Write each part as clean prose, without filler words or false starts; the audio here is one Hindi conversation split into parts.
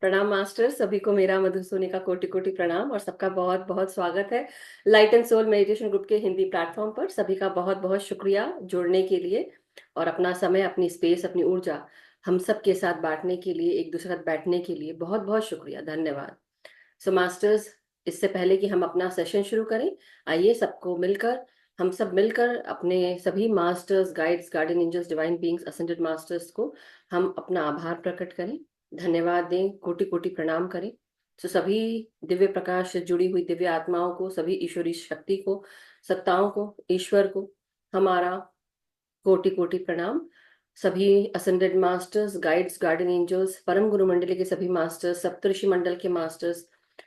प्रणाम मास्टर, सभी को मेरा मधुर सोनी का कोटि कोटि प्रणाम और सबका बहुत बहुत स्वागत है light and soul meditation group के हिंदी प्लेटफॉर्म पर। सभी का बहुत बहुत शुक्रिया जुड़ने के लिए और अपना समय, अपनी स्पेस, अपनी ऊर्जा हम सब के साथ बांटने के लिए, एक दूसरे के साथ बैठने के लिए बहुत बहुत शुक्रिया, धन्यवाद। सो मास्टर्स, इससे पहले कि हम अपना सेशन शुरू करें, आइए सबको मिलकर, हम सब मिलकर अपने सभी masters, guides, guardian angels, divine beings, ascended masters को हम अपना आभार प्रकट करें, धन्यवाद दें, कोटि कोटि प्रणाम करें। तो सभी दिव्य प्रकाश से जुड़ी हुई दिव्य आत्माओं को, सभी ईश्वरीय शक्ति को, सत्ताओं को, ईश्वर को हमारा कोटि कोटि प्रणाम। सभी ascended masters, guides, guardian angels, परम गुरु मंडली के सभी मास्टर्स, सप्तऋषि मंडल के मास्टर्स,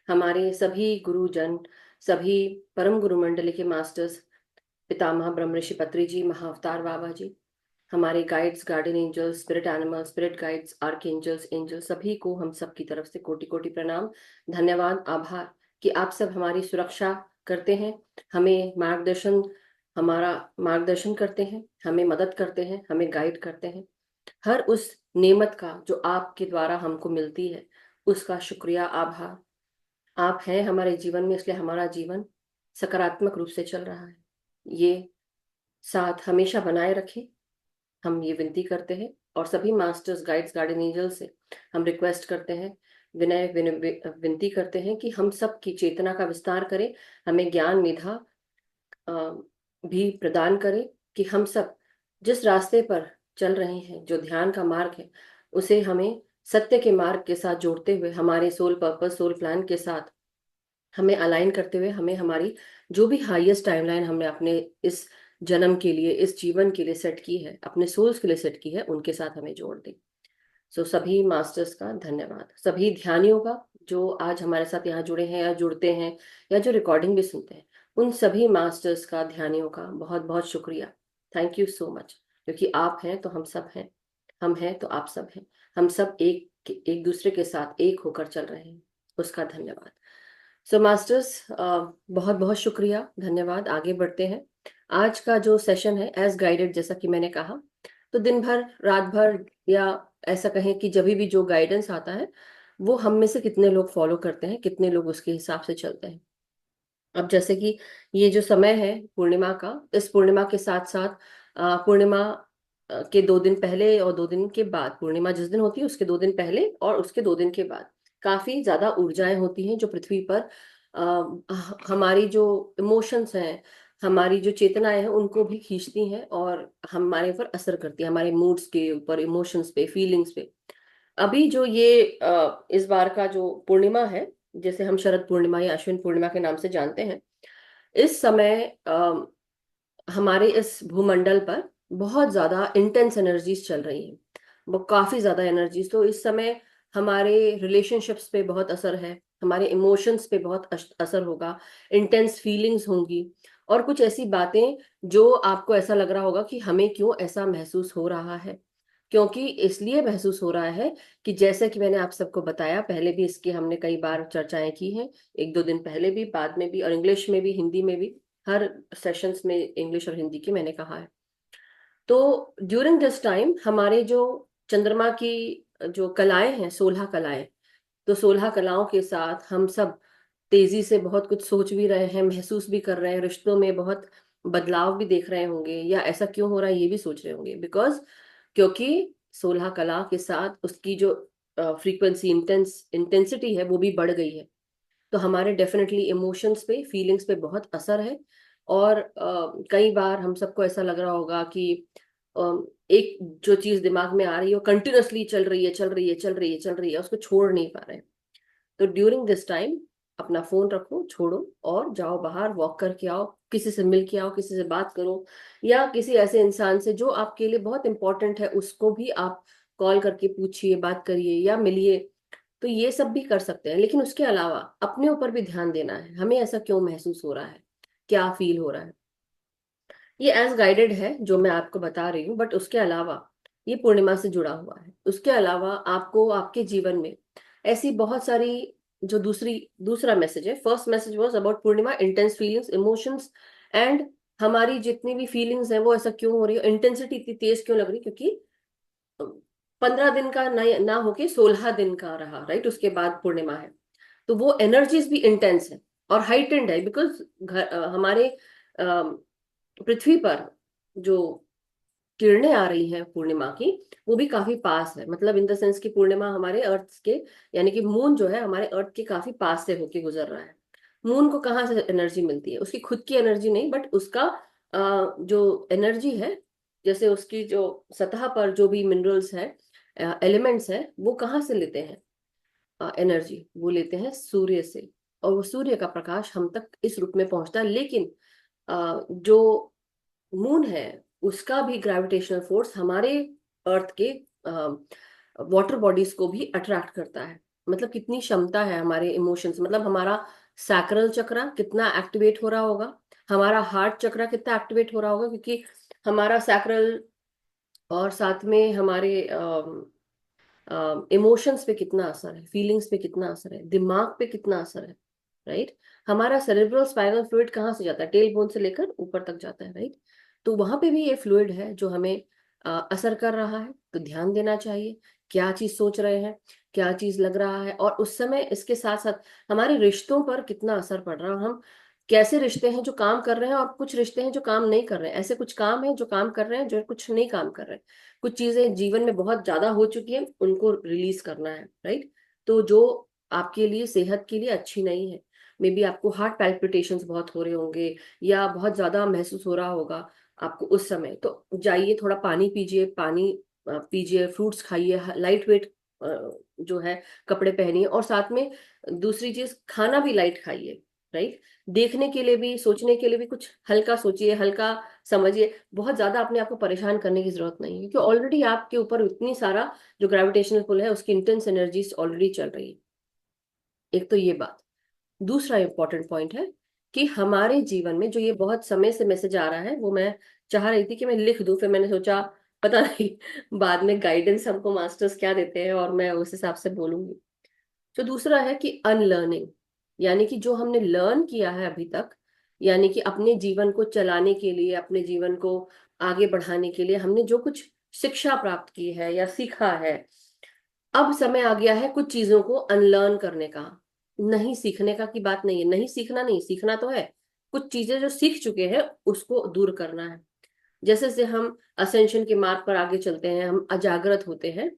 हमारे सभी गुरुजन, सभी परम गुरु मंडली के मास्टर्स, पितामह ब्रह्म ऋषि पत्री जी, महाअवतार बाबा जी, हमारे guides, guardian angels, spirit animals, spirit guides, archangels, angels, सभी को हम सब की तरफ से कोटि कोटि प्रणाम, धन्यवाद, आभार कि आप सब हमारी सुरक्षा करते हैं, हमें मार्गदर्शन, हमारा मार्गदर्शन करते हैं, हमें मदद करते हैं, हमें गाइड करते हैं। हर उस नेमत का जो आपके द्वारा हमको मिलती है, उसका शुक्रिया, आभार। आप हैं हमारे जीवन में, इसलिए हमारा जीवन सकारात्मक रूप से चल रहा है। ये साथ हमेशा बनाए रखें, हम ये विनती करते हैं। और सभी मास्टर्स, गाइड्स, गार्डियन एंजल से हम रिक्वेस्ट करते हैं, विनती करते हैं कि हम सब की चेतना का विस्तार करें, हमें ज्ञान, मेधा अ, भी प्रदान करें कि हम सब जिस रास्ते पर चल रहे हैं, जो ध्यान का मार्ग है, उसे हमें सत्य के मार्ग के साथ जोड़ते हुए, हमारे सोल पर्पस, सोल प्लान के साथ हमें अलाइन करते हुए, हमें हमारी जो भी हाईएस्ट टाइमलाइन हमने अपने इस जन्म के लिए, इस जीवन के लिए सेट की है, अपने सोल्स के लिए सेट की है, उनके साथ हमें जोड़ दें। सो सभी मास्टर्स का धन्यवाद, सभी ध्यानियों का जो आज हमारे साथ यहाँ जुड़े हैं या जुड़ते हैं या जो रिकॉर्डिंग भी सुनते हैं, उन सभी मास्टर्स का, ध्यानियों का बहुत बहुत शुक्रिया। थैंक यू सो मच, क्योंकि आप हैं तो हम सब हैं, हम हैं तो आप सब हैं, हम सब एक दूसरे के साथ एक होकर चल रहे हैं, उसका धन्यवाद। सो मास्टर्स, बहुत बहुत शुक्रिया, धन्यवाद। आगे बढ़ते हैं। आज का जो सेशन है एज गाइडेड, जैसा कि मैंने कहा, तो दिन भर, रात भर, या ऐसा कहें कि जब भी जो गाइडेंस आता है, वो हम में से कितने लोग फॉलो करते हैं, कितने लोग उसके हिसाब से चलते हैं। अब जैसे कि ये जो समय है पूर्णिमा का, इस पूर्णिमा के साथ साथ पूर्णिमा के 2 दिन पहले और 2 दिन के बाद, पूर्णिमा जिस दिन होती है उसके 2 दिन पहले और उसके 2 दिन के बाद काफी ज्यादा ऊर्जाएं होती हैं जो पृथ्वी पर हमारी जो इमोशंस हैं, हमारी जो चेतनाएं हैं, उनको भी खींचती हैं और हमारे ऊपर असर करती है, हमारे मूड्स के ऊपर, इमोशंस पे, फीलिंग्स पे। अभी जो ये इस बार का जो पूर्णिमा है, जैसे हम शरद पूर्णिमा या अश्विन पूर्णिमा के नाम से जानते हैं, इस समय हमारे इस भूमंडल पर बहुत ज्यादा इंटेंस एनर्जीज चल रही हैं, वो काफी ज्यादा एनर्जीज। तो इस समय हमारे रिलेशनशिप्स पे बहुत असर है, हमारे इमोशंस पे बहुत असर होगा, इंटेंस फीलिंग्स होंगी और कुछ ऐसी बातें जो आपको ऐसा लग रहा होगा कि हमें क्यों ऐसा महसूस हो रहा है। क्योंकि इसलिए महसूस हो रहा है कि जैसे कि मैंने आप सबको बताया, पहले भी इसकी हमने कई बार चर्चाएं की हैं, 1-2 दिन पहले भी, बाद में भी, और इंग्लिश में भी, हिंदी में भी, हर सेशंस में इंग्लिश और हिंदी की मैंने कहा है। तो ड्यूरिंग दिस टाइम हमारे जो चंद्रमा की जो कलाएं हैं, 16 कलाएं, तो 16 कलाओं के साथ हम सब तेजी से बहुत कुछ सोच भी रहे हैं, महसूस भी कर रहे हैं, रिश्तों में बहुत बदलाव भी देख रहे होंगे, या ऐसा क्यों हो रहा है ये भी सोच रहे होंगे, बिकॉज क्योंकि 16 कला के साथ उसकी जो फ्रीक्वेंसी, इंटेंसिटी है, वो भी बढ़ गई है। तो हमारे डेफिनेटली इमोशंस पे, फीलिंग्स पे बहुत असर है। और कई बार हम सबको ऐसा लग रहा होगा कि एक जो चीज दिमाग में आ रही है वो कंटिन्यूअसली चल रही है, चल रही है, चल रही है, चल रही है, उसको छोड़ नहीं पा रहे हैं। तो ड्यूरिंग दिस टाइम अपना फोन रखो, छोड़ो और जाओ बाहर, वॉक करके आओ, किसी से मिल के आओ, किसी से बात करो, या किसी ऐसे इंसान से जो आपके लिए बहुत इंपॉर्टेंट है, उसको भी आप कॉल करके पूछिए, बात करिए या मिलिए। तो ये सब भी कर सकते हैं, लेकिन उसके अलावा अपने ऊपर भी ध्यान देना है, हमें ऐसा क्यों महसूस हो रहा है, क्या फील हो रहा है। ये एज गाइडेड है जो मैं आपको बता रही हूँ, बट उसके अलावा ये पूर्णिमा से जुड़ा हुआ है। उसके अलावा आपको आपके जीवन में ऐसी बहुत सारी जो दूसरा मैसेज है, first message was about Purnima, intense feelings, emotions, and हमारी जितनी भी फीलिंग्स हैं वो ऐसा क्यों हो रही है, इंटेंसिटी इतनी तेज क्यों लग रही है, क्योंकि 15 दिन का ना होके 16 दिन का रहा, राइट, उसके बाद पूर्णिमा है। तो वो एनर्जीज भी इंटेंस है और हाइटेंड है, बिकॉज हमारे पृथ्वी पर जो किरणें आ रही हैं पूर्णिमा की, वो भी काफी पास है, मतलब इन द सेंस कि पूर्णिमा हमारे अर्थ के, यानी कि मून जो है हमारे अर्थ के काफी पास से होके गुजर रहा है। मून को कहाँ से एनर्जी मिलती है? उसकी खुद की एनर्जी नहीं, बट उसका जो एनर्जी है, जैसे उसकी जो सतह पर जो भी मिनरल्स है, एलिमेंट्स है, वो कहाँ से लेते हैं एनर्जी? वो लेते हैं सूर्य से। और वो सूर्य का प्रकाश हम तक इस रूप में पहुंचता है, लेकिन जो मून है उसका भी ग्रेविटेशनल फोर्स हमारे अर्थ के वाटर बॉडीज को भी अट्रैक्ट करता है। मतलब कितनी क्षमता है हमारे इमोशंस, मतलब हमारा सैक्रल चक्र कितना एक्टिवेट हो रहा होगा, हमारा हार्ट चक्र कितना एक्टिवेट हो रहा होगा, क्योंकि हमारा सैक्रल और साथ में हमारे इमोशंस पे कितना असर है, फीलिंग्स पे कितना असर है, दिमाग पे कितना असर है, राइट। हमारा सेरेब्रल स्पाइनल फ्लूइड कहाँ से जाता है? टेल बोन से लेकर ऊपर तक जाता है, राइट। तो वहां पे भी ये फ्लूइड है जो हमें असर कर रहा है, तो ध्यान देना चाहिए क्या चीज सोच रहे हैं, क्या चीज लग रहा है। और उस समय इसके साथ साथ हमारे रिश्तों पर कितना असर पड़ रहा है, हम कैसे रिश्ते हैं जो काम कर रहे हैं, और कुछ रिश्ते हैं जो काम नहीं कर रहे हैं, ऐसे कुछ काम है जो काम कर रहे हैं, जो कुछ नहीं काम कर रहे हैं। कुछ चीजें जीवन में बहुत ज्यादा हो चुकी है, उनको रिलीज करना है, राइट। तो जो आपके लिए सेहत के लिए अच्छी नहीं है, मे बी आपको हार्ट पैल्पिटेशंस बहुत हो रहे होंगे, या बहुत ज्यादा महसूस हो रहा होगा आपको उस समय, तो जाइए थोड़ा पानी पीजिए, पानी पीजिए, फ्रूट्स खाइए, लाइट वेट जो है कपड़े पहनिए, और साथ में दूसरी चीज खाना भी लाइट खाइए, राइट। देखने के लिए भी, सोचने के लिए भी कुछ हल्का सोचिए, हल्का समझिए। बहुत ज्यादा अपने आप को परेशान करने की जरूरत नहीं है, क्योंकि ऑलरेडी आपके ऊपर इतनी सारा जो ग्रेविटेशनल पुल है उसकी इंटेंस एनर्जीज ऑलरेडी चल रही है। एक तो ये बात। दूसरा इंपॉर्टेंट पॉइंट है कि हमारे जीवन में जो ये बहुत समय से मैसेज आ रहा है, वो मैं चाह रही थी कि मैं लिख दूं, फिर मैंने सोचा पता नहीं बाद में गाइडेंस हमको मास्टर्स क्या देते हैं और मैं उस हिसाब से बोलूंगी। तो दूसरा है कि अनलर्निंग, यानी कि जो हमने लर्न किया है अभी तक, यानी कि अपने जीवन को चलाने के लिए, अपने जीवन को आगे बढ़ाने के लिए हमने जो कुछ शिक्षा प्राप्त की है या सीखा है, अब समय आ गया है कुछ चीजों को अनलर्न करने का। नहीं सीखने का की बात नहीं है, नहीं सीखना नहीं, सीखना तो है। कुछ चीजें जो सीख चुके हैं उसको दूर करना है। जैसे से हम असेंशन के मार्ग पर आगे चलते हैं, हम अजागृत होते हैं।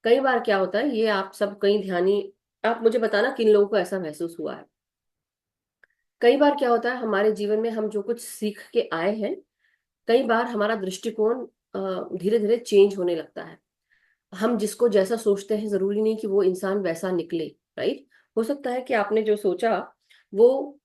कई बार क्या होता है, ये आप सब कहीं ध्यानी, आप मुझे बताना किन लोगों को ऐसा महसूस हुआ है। कई बार क्या होता है हमारे जीवन में, हम जो कुछ सीख के आए हैं, कई बार हमारा दृष्टिकोण धीरे धीरे चेंज होने लगता है। हम जिसको जैसा सोचते हैं जरूरी नहीं कि वो इंसान वैसा निकले, राइट। हो सकता है कि आपने जो सोचा वो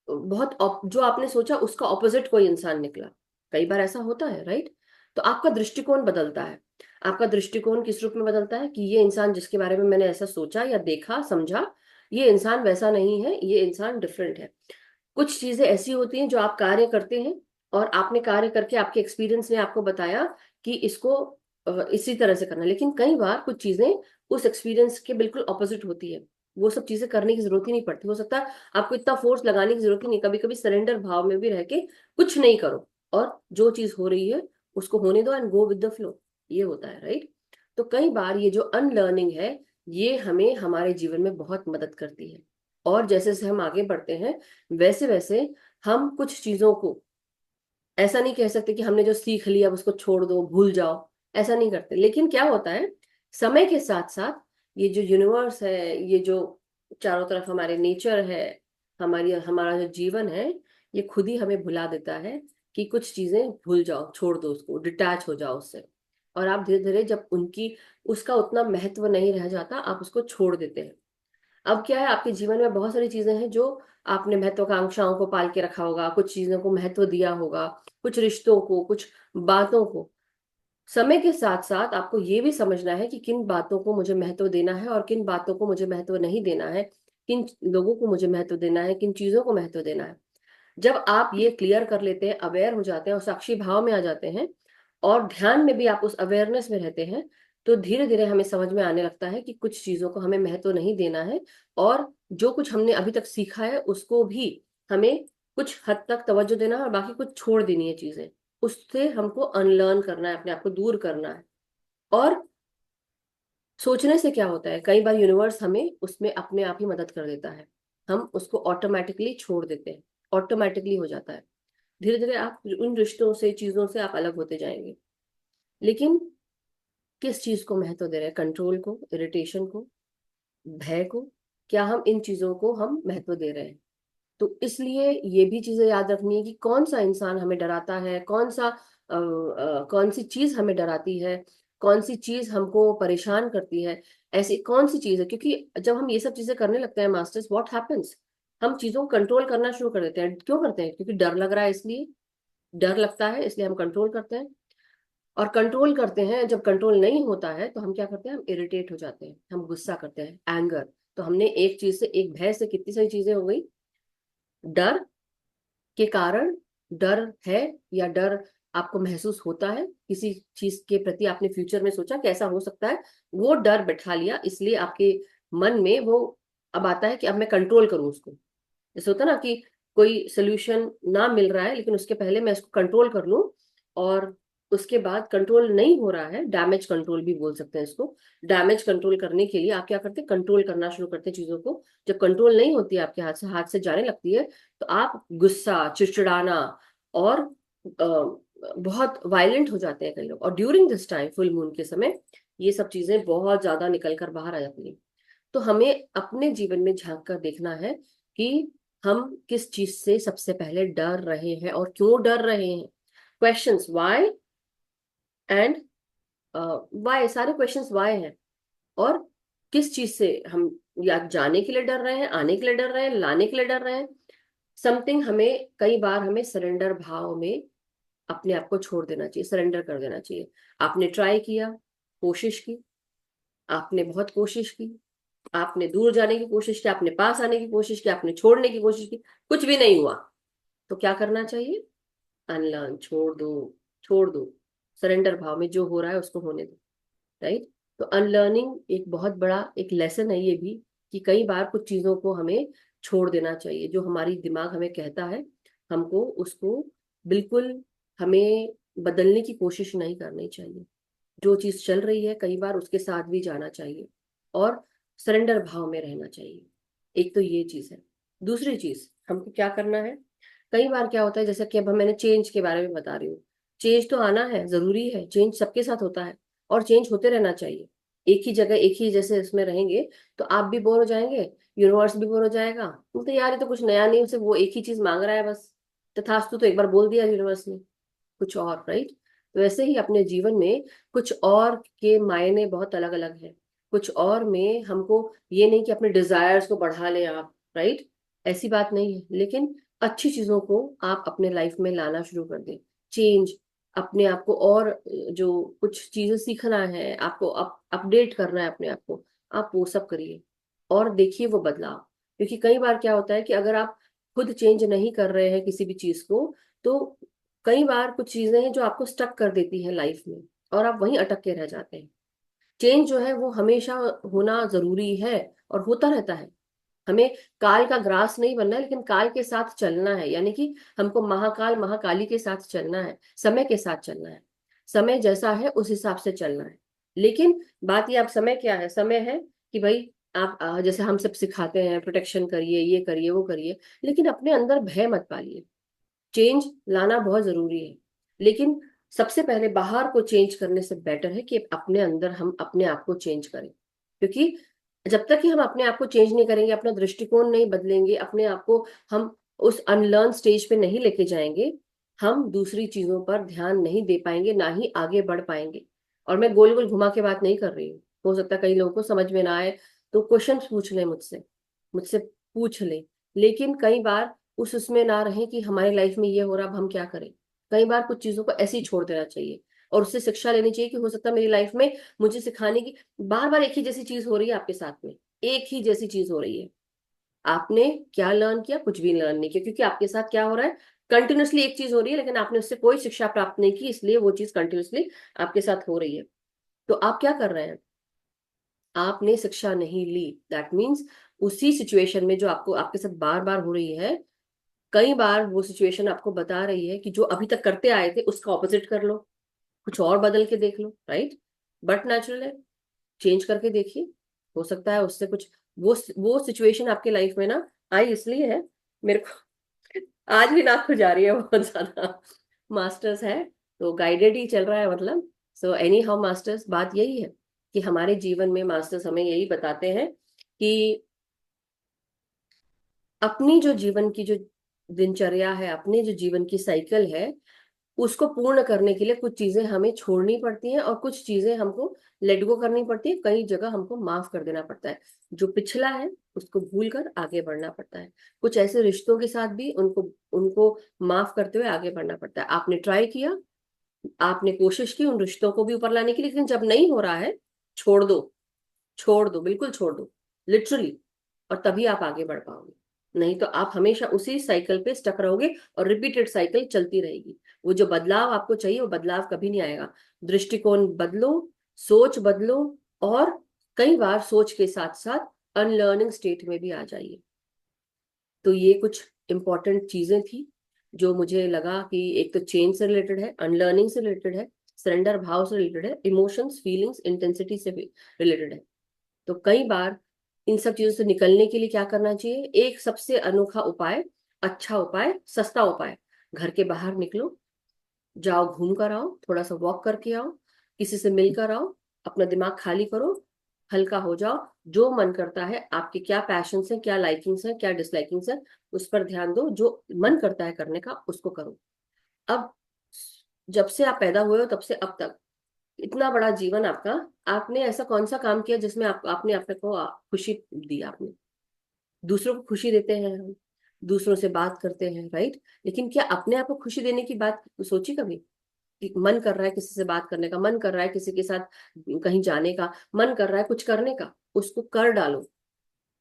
जो आपने सोचा उसका ऑपोजिट कोई इंसान निकला। कई बार ऐसा होता है, राइट। तो आपका दृष्टिकोण बदलता है। आपका दृष्टिकोण किस रूप में बदलता है कि ये इंसान जिसके बारे में मैंने ऐसा सोचा या देखा समझा, ये इंसान वैसा नहीं है, ये इंसान डिफरेंट है। कुछ चीजें ऐसी होती हैं जो आप कार्य करते हैं, और आपने कार्य करके आपके एक्सपीरियंस ने आपको बताया कि इसको इसी तरह से करना है। लेकिन कई बार कुछ चीजें उस एक्सपीरियंस के बिल्कुल ऑपोजिट होती है, वो सब चीजें करने की जरूरत ही नहीं पड़ती। हो सकता है आपको इतना फोर्स लगाने की जरूरत ही नहीं, कभी कभी सरेंडर भाव में भी रह के कुछ नहीं करो, और जो चीज हो रही है उसको होने दो and go with the flow. ये होता है, राइट। तो कई बार ये जो अनलर्निंग है, ये हमें हमारे जीवन में बहुत मदद करती है। और जैसे जैसे हम आगे बढ़ते हैं, वैसे वैसे हम कुछ चीजों को, ऐसा नहीं कह सकते कि हमने जो सीख लिया अब उसको छोड़ दो, भूल जाओ, ऐसा नहीं करते। लेकिन क्या होता है, समय के साथ साथ ये जो यूनिवर्स है, ये जो चारों तरफ हमारे नेचर है, हमारी हमारा जो जीवन है, ये खुद ही हमें भुला देता है कि कुछ चीजें भूल जाओ, छोड़ दो उसको, डिटैच हो जाओ उससे। और आप धीरे धीरे जब उनकी, उसका उतना महत्व नहीं रह जाता, आप उसको छोड़ देते हैं। अब क्या है, आपके जीवन में बहुत सारी चीजें हैं जो आपने महत्वाकांक्षाओं को पाल के रखा होगा, कुछ चीजों को महत्व दिया होगा, कुछ रिश्तों को, कुछ बातों को। समय के साथ साथ आपको ये भी समझना है कि किन बातों को मुझे महत्व देना है और किन बातों को मुझे महत्व नहीं देना है, किन लोगों को मुझे महत्व देना है, किन चीजों को महत्व देना है। जब आप ये क्लियर कर लेते हैं, अवेयर हो जाते हैं और साक्षी भाव में आ जाते हैं, और ध्यान में भी आप उस अवेयरनेस में रहते हैं, तो धीरे धीरे हमें समझ में आने लगता है कि कुछ चीजों को हमें महत्व नहीं देना है, और जो कुछ हमने अभी तक सीखा है उसको भी हमें कुछ हद तक तवज्जो देना है, और बाकी कुछ छोड़ देनी है चीजें। उससे हमको अनलर्न करना है, अपने आप को दूर करना है। और सोचने से क्या होता है, कई बार यूनिवर्स हमें उसमें अपने आप ही मदद कर देता है, हम उसको ऑटोमेटिकली छोड़ देते हैं, ऑटोमेटिकली हो जाता है। धीरे धीरे आप उन रिश्तों से, चीजों से आप अलग होते जाएंगे। लेकिन किस चीज को महत्व दे रहे हैं, कंट्रोल को, इरिटेशन को, भय को? क्या हम इन चीजों को हम महत्व दे रहे हैं? तो इसलिए ये भी चीजें याद रखनी है कि कौन सा इंसान हमें डराता है, कौन सी चीज हमें डराती है, कौन सी चीज हमको परेशान करती है, ऐसी कौन सी चीज है। क्योंकि जब हम ये सब चीजें करने लगते हैं मास्टर्स, व्हाट हैपेंस, हम चीजों को कंट्रोल करना शुरू कर देते हैं। क्यों करते हैं? क्योंकि डर लग रहा है, इसलिए डर लगता है, इसलिए हम कंट्रोल करते हैं। और कंट्रोल करते हैं, जब कंट्रोल नहीं होता है तो हम क्या करते हैं, हम इरिटेट हो जाते हैं, हम गुस्सा करते हैं, एंगर। तो हमने एक चीज से, एक भय से कितनी सारी चीजें हो गई। डर के कारण, डर है या डर आपको महसूस होता है किसी चीज के प्रति, आपने फ्यूचर में सोचा कैसा हो सकता है, वो डर बैठा लिया, इसलिए आपके मन में वो अब आता है कि अब मैं कंट्रोल करूं उसको। जैसे होता है ना कि कोई सोल्यूशन ना मिल रहा है, लेकिन उसके पहले मैं इसको कंट्रोल कर लूं, और उसके बाद कंट्रोल नहीं हो रहा है, डैमेज कंट्रोल भी बोल सकते हैं इसको। डैमेज कंट्रोल करने के लिए आप क्या करते हैं, कंट्रोल करना शुरू करते हैं चीजों को। जब कंट्रोल नहीं होती है, आपके हाथ से जाने लगती है, तो आप गुस्सा, चिड़चिड़ाना, और बहुत वायलेंट हो जाते हैं कई लोग। और during this time, full moon के समय, ये सब चीजें बहुत ज्यादा निकल कर बाहर आ जाती है। तो हमें अपने जीवन में झांक कर देखना है कि हम किस चीज से सबसे पहले डर रहे हैं और क्यों डर रहे हैं। क्वेश्चंस व्हाई एंड व्हाई, सारे क्वेश्चंस व्हाई हैं। और किस चीज से हम, या जाने के लिए डर रहे हैं, आने के लिए डर रहे हैं, लाने के लिए डर रहे हैं। समथिंग हमें, कई बार हमें सरेंडर भाव में अपने आप को छोड़ देना चाहिए, सरेंडर कर देना चाहिए। आपने ट्राई किया, कोशिश की, आपने बहुत कोशिश की, आपने दूर जाने की कोशिश की, आपने पास आने की कोशिश की, आपने छोड़ने की कोशिश की, कुछ भी नहीं हुआ। तो क्या करना चाहिए? अनलर्न, छोड़ दो, छोड़ दो। सरेंडर भाव में जो हो रहा है उसको होने दो। राइट? तो अनलर्निंग एक बहुत बड़ा एक लेसन है ये भी, कि कई बार कुछ चीजों को हमें छोड़ देना चाहिए, जो हमारी दिमाग हमें कहता है, हमको उसको बिल्कुल, हमें बदलने की कोशिश नहीं करनी चाहिए। जो चीज चल रही है, कई बार उसके साथ भी जाना चाहिए, और सरेंडर भाव में रहना चाहिए। एक तो ये चीज है। दूसरी चीज हमको क्या करना है, कई बार क्या होता है, जैसे कि अब मैंने चेंज के बारे में बता रही हूँ, चेंज तो आना है, जरूरी है, चेंज सबके साथ होता है, और चेंज होते रहना चाहिए। एक ही जगह, एक ही जैसे इसमें रहेंगे तो आप भी बोर हो जाएंगे, यूनिवर्स भी बोर हो जाएगा, तो यार ये तो कुछ नया नहीं, उसे वो एक ही चीज मांग रहा है बस। तथास्तु तो एक बार बोल दिया यूनिवर्स ने, कुछ और। राइट? तो वैसे ही अपने जीवन में कुछ और के मायने बहुत अलग अलग है। कुछ और में हमको, ये नहीं कि अपने डिजायर्स को बढ़ा लें आप, राइट, ऐसी बात नहीं है, लेकिन अच्छी चीजों को आप अपने लाइफ में लाना शुरू कर दें। चेंज, अपने आप को, और जो कुछ चीजें सीखना है आपको, अपडेट करना है अपने आप को, आप वो सब करिए और देखिए वो बदलाव। क्योंकि कई बार क्या होता है कि अगर आप खुद चेंज नहीं कर रहे हैं किसी भी चीज को, तो कई बार कुछ चीजें हैं जो आपको स्टक कर देती हैं लाइफ में, और आप वहीं अटक के रह जाते हैं। चेंज जो है वो हमेशा होना जरूरी है, और होता रहता है। हमें काल का ग्रास नहीं बनना है, लेकिन काल के साथ चलना है, यानी कि हमको महाकाल महाकाली के साथ चलना है, समय के साथ चलना है। समय जैसा है उस हिसाब से चलना है। लेकिन बात ये, आप समय क्या है, समय है कि भाई आप जैसे हम सब सिखाते हैं, प्रोटेक्शन करिए, ये करिए, वो करिए, लेकिन अपने अंदर भय मत पालिए। चेंज लाना बहुत जरूरी है, लेकिन सबसे पहले बाहर को चेंज करने से बेटर है कि अपने अंदर हम अपने आप को चेंज करें। क्योंकि जब तक कि हम अपने आप को चेंज नहीं करेंगे, अपना दृष्टिकोण नहीं बदलेंगे, अपने आप को हम उस अनलर्न स्टेज पे नहीं लेके जाएंगे, हम दूसरी चीजों पर ध्यान नहीं दे पाएंगे, ना ही आगे बढ़ पाएंगे। और मैं गोल गोल घुमा के बात नहीं कर रही हूँ, हो सकता है कई लोगों को समझ में ना आए, तो क्वेश्चन पूछ लें मुझसे, मुझसे पूछ लें। लेकिन कई बार उस उसमें ना रहे कि हमारी लाइफ में ये हो रहा, अब हम क्या करें। कई बार कुछ चीजों को ऐसे ही छोड़ देना चाहिए, और उससे शिक्षा लेनी चाहिए कि हो सकता है मेरी लाइफ में मुझे सिखाने की, बार बार एक ही जैसी चीज हो रही है आपके साथ में, एक ही जैसी चीज हो रही है। आपने क्या लर्न किया? कुछ भी लर्न नहीं किया, क्योंकि आपके साथ क्या हो रहा है, कंटिन्यूसली एक चीज हो रही है, लेकिन आपने उससे कोई शिक्षा प्राप्त नहीं की, इसलिए वो चीज कंटिन्यूसली आपके साथ हो रही है। तो आप क्या कर रहे हैं? आपने शिक्षा नहीं ली, दैट मीन्स उसी सिचुएशन में जो आपको, आपके साथ बार बार हो रही है, कई बार वो सिचुएशन आपको बता रही है कि जो अभी तक करते आए थे उसका ऑपोजिट कर लो, कुछ और बदल के देख लो। राइट? बट नेचुरल है, चेंज करके देखिए, हो सकता है उससे कुछ वो सिचुएशन आपके लाइफ में ना आई इसलिए है। मेरे को आज भी नाक खुजा रही है बहुत ज्यादा। मास्टर्स है तो गाइडेड ही चल रहा है मतलब। सो एनी हाउ मास्टर्स, बात यही है कि हमारे जीवन में मास्टर्स हमें यही बताते हैं कि अपनी जो जीवन की जो दिनचर्या है, अपने जो जीवन की साइकिल है, उसको पूर्ण करने के लिए कुछ चीजें हमें छोड़नी पड़ती हैं और कुछ चीजें हमको लेट गो करनी पड़ती है। कई जगह हमको माफ कर देना पड़ता है। जो पिछला है उसको भूल कर आगे बढ़ना पड़ता है। कुछ ऐसे रिश्तों के साथ भी उनको उनको माफ करते हुए आगे बढ़ना पड़ता है। आपने ट्राई किया, आपने कोशिश की उन रिश्तों को भी ऊपर लाने की, लेकिन जब नहीं हो रहा है, छोड़ दो। छोड़ दो, बिल्कुल छोड़ दो, लिटरली। और तभी आप आगे बढ़ पाओगे। नहीं तो आप हमेशा उसी साइकिल पे स्टक रहोगे और रिपीटेड साइकिल चलती रहेगी। वो जो बदलाव आपको चाहिए वो बदलाव कभी नहीं आएगा। दृष्टिकोण बदलो, सोच बदलो, और कई बार सोच के साथ साथ अनलर्निंग स्टेट में भी आ जाइए। तो ये कुछ इंपॉर्टेंट चीजें थी जो मुझे लगा कि एक तो चेंज से रिलेटेड है, अनलर्निंग से रिलेटेड है, सरेंडर भाव से रिलेटेड है, इमोशंस फीलिंग्स इंटेंसिटी से भी रिलेटेड है। तो कई बार इन सब चीजों से निकलने के लिए क्या करना चाहिए? एक सबसे अनोखा उपाय, अच्छा उपाय, सस्ता उपाय, घर के बाहर निकलो, जाओ घूम कर आओ, थोड़ा सा वॉक करके आओ, किसी से मिलकर आओ, अपना दिमाग खाली करो, हल्का हो जाओ। जो मन करता है, आपके क्या पैशंस हैं, क्या लाइकिंग्स हैं, क्या डिसलाइकिंग्स हैं, उस पर ध्यान दो। जो मन करता है करने का उसको करो। अब जब से आप पैदा हुए हो तब से अब तक इतना बड़ा जीवन आपका, आपने ऐसा कौन सा काम किया जिसमें आपने अपने को खुशी दी? आपने दूसरों को खुशी देते हैं हम, दूसरों से बात करते हैं, राइट? लेकिन क्या अपने आप को खुशी देने की बात सोची कभी? कि मन कर रहा है किसी से बात करने का, मन कर रहा है किसी के साथ कहीं जाने का, मन कर रहा है कुछ करने का, उसको कर डालो।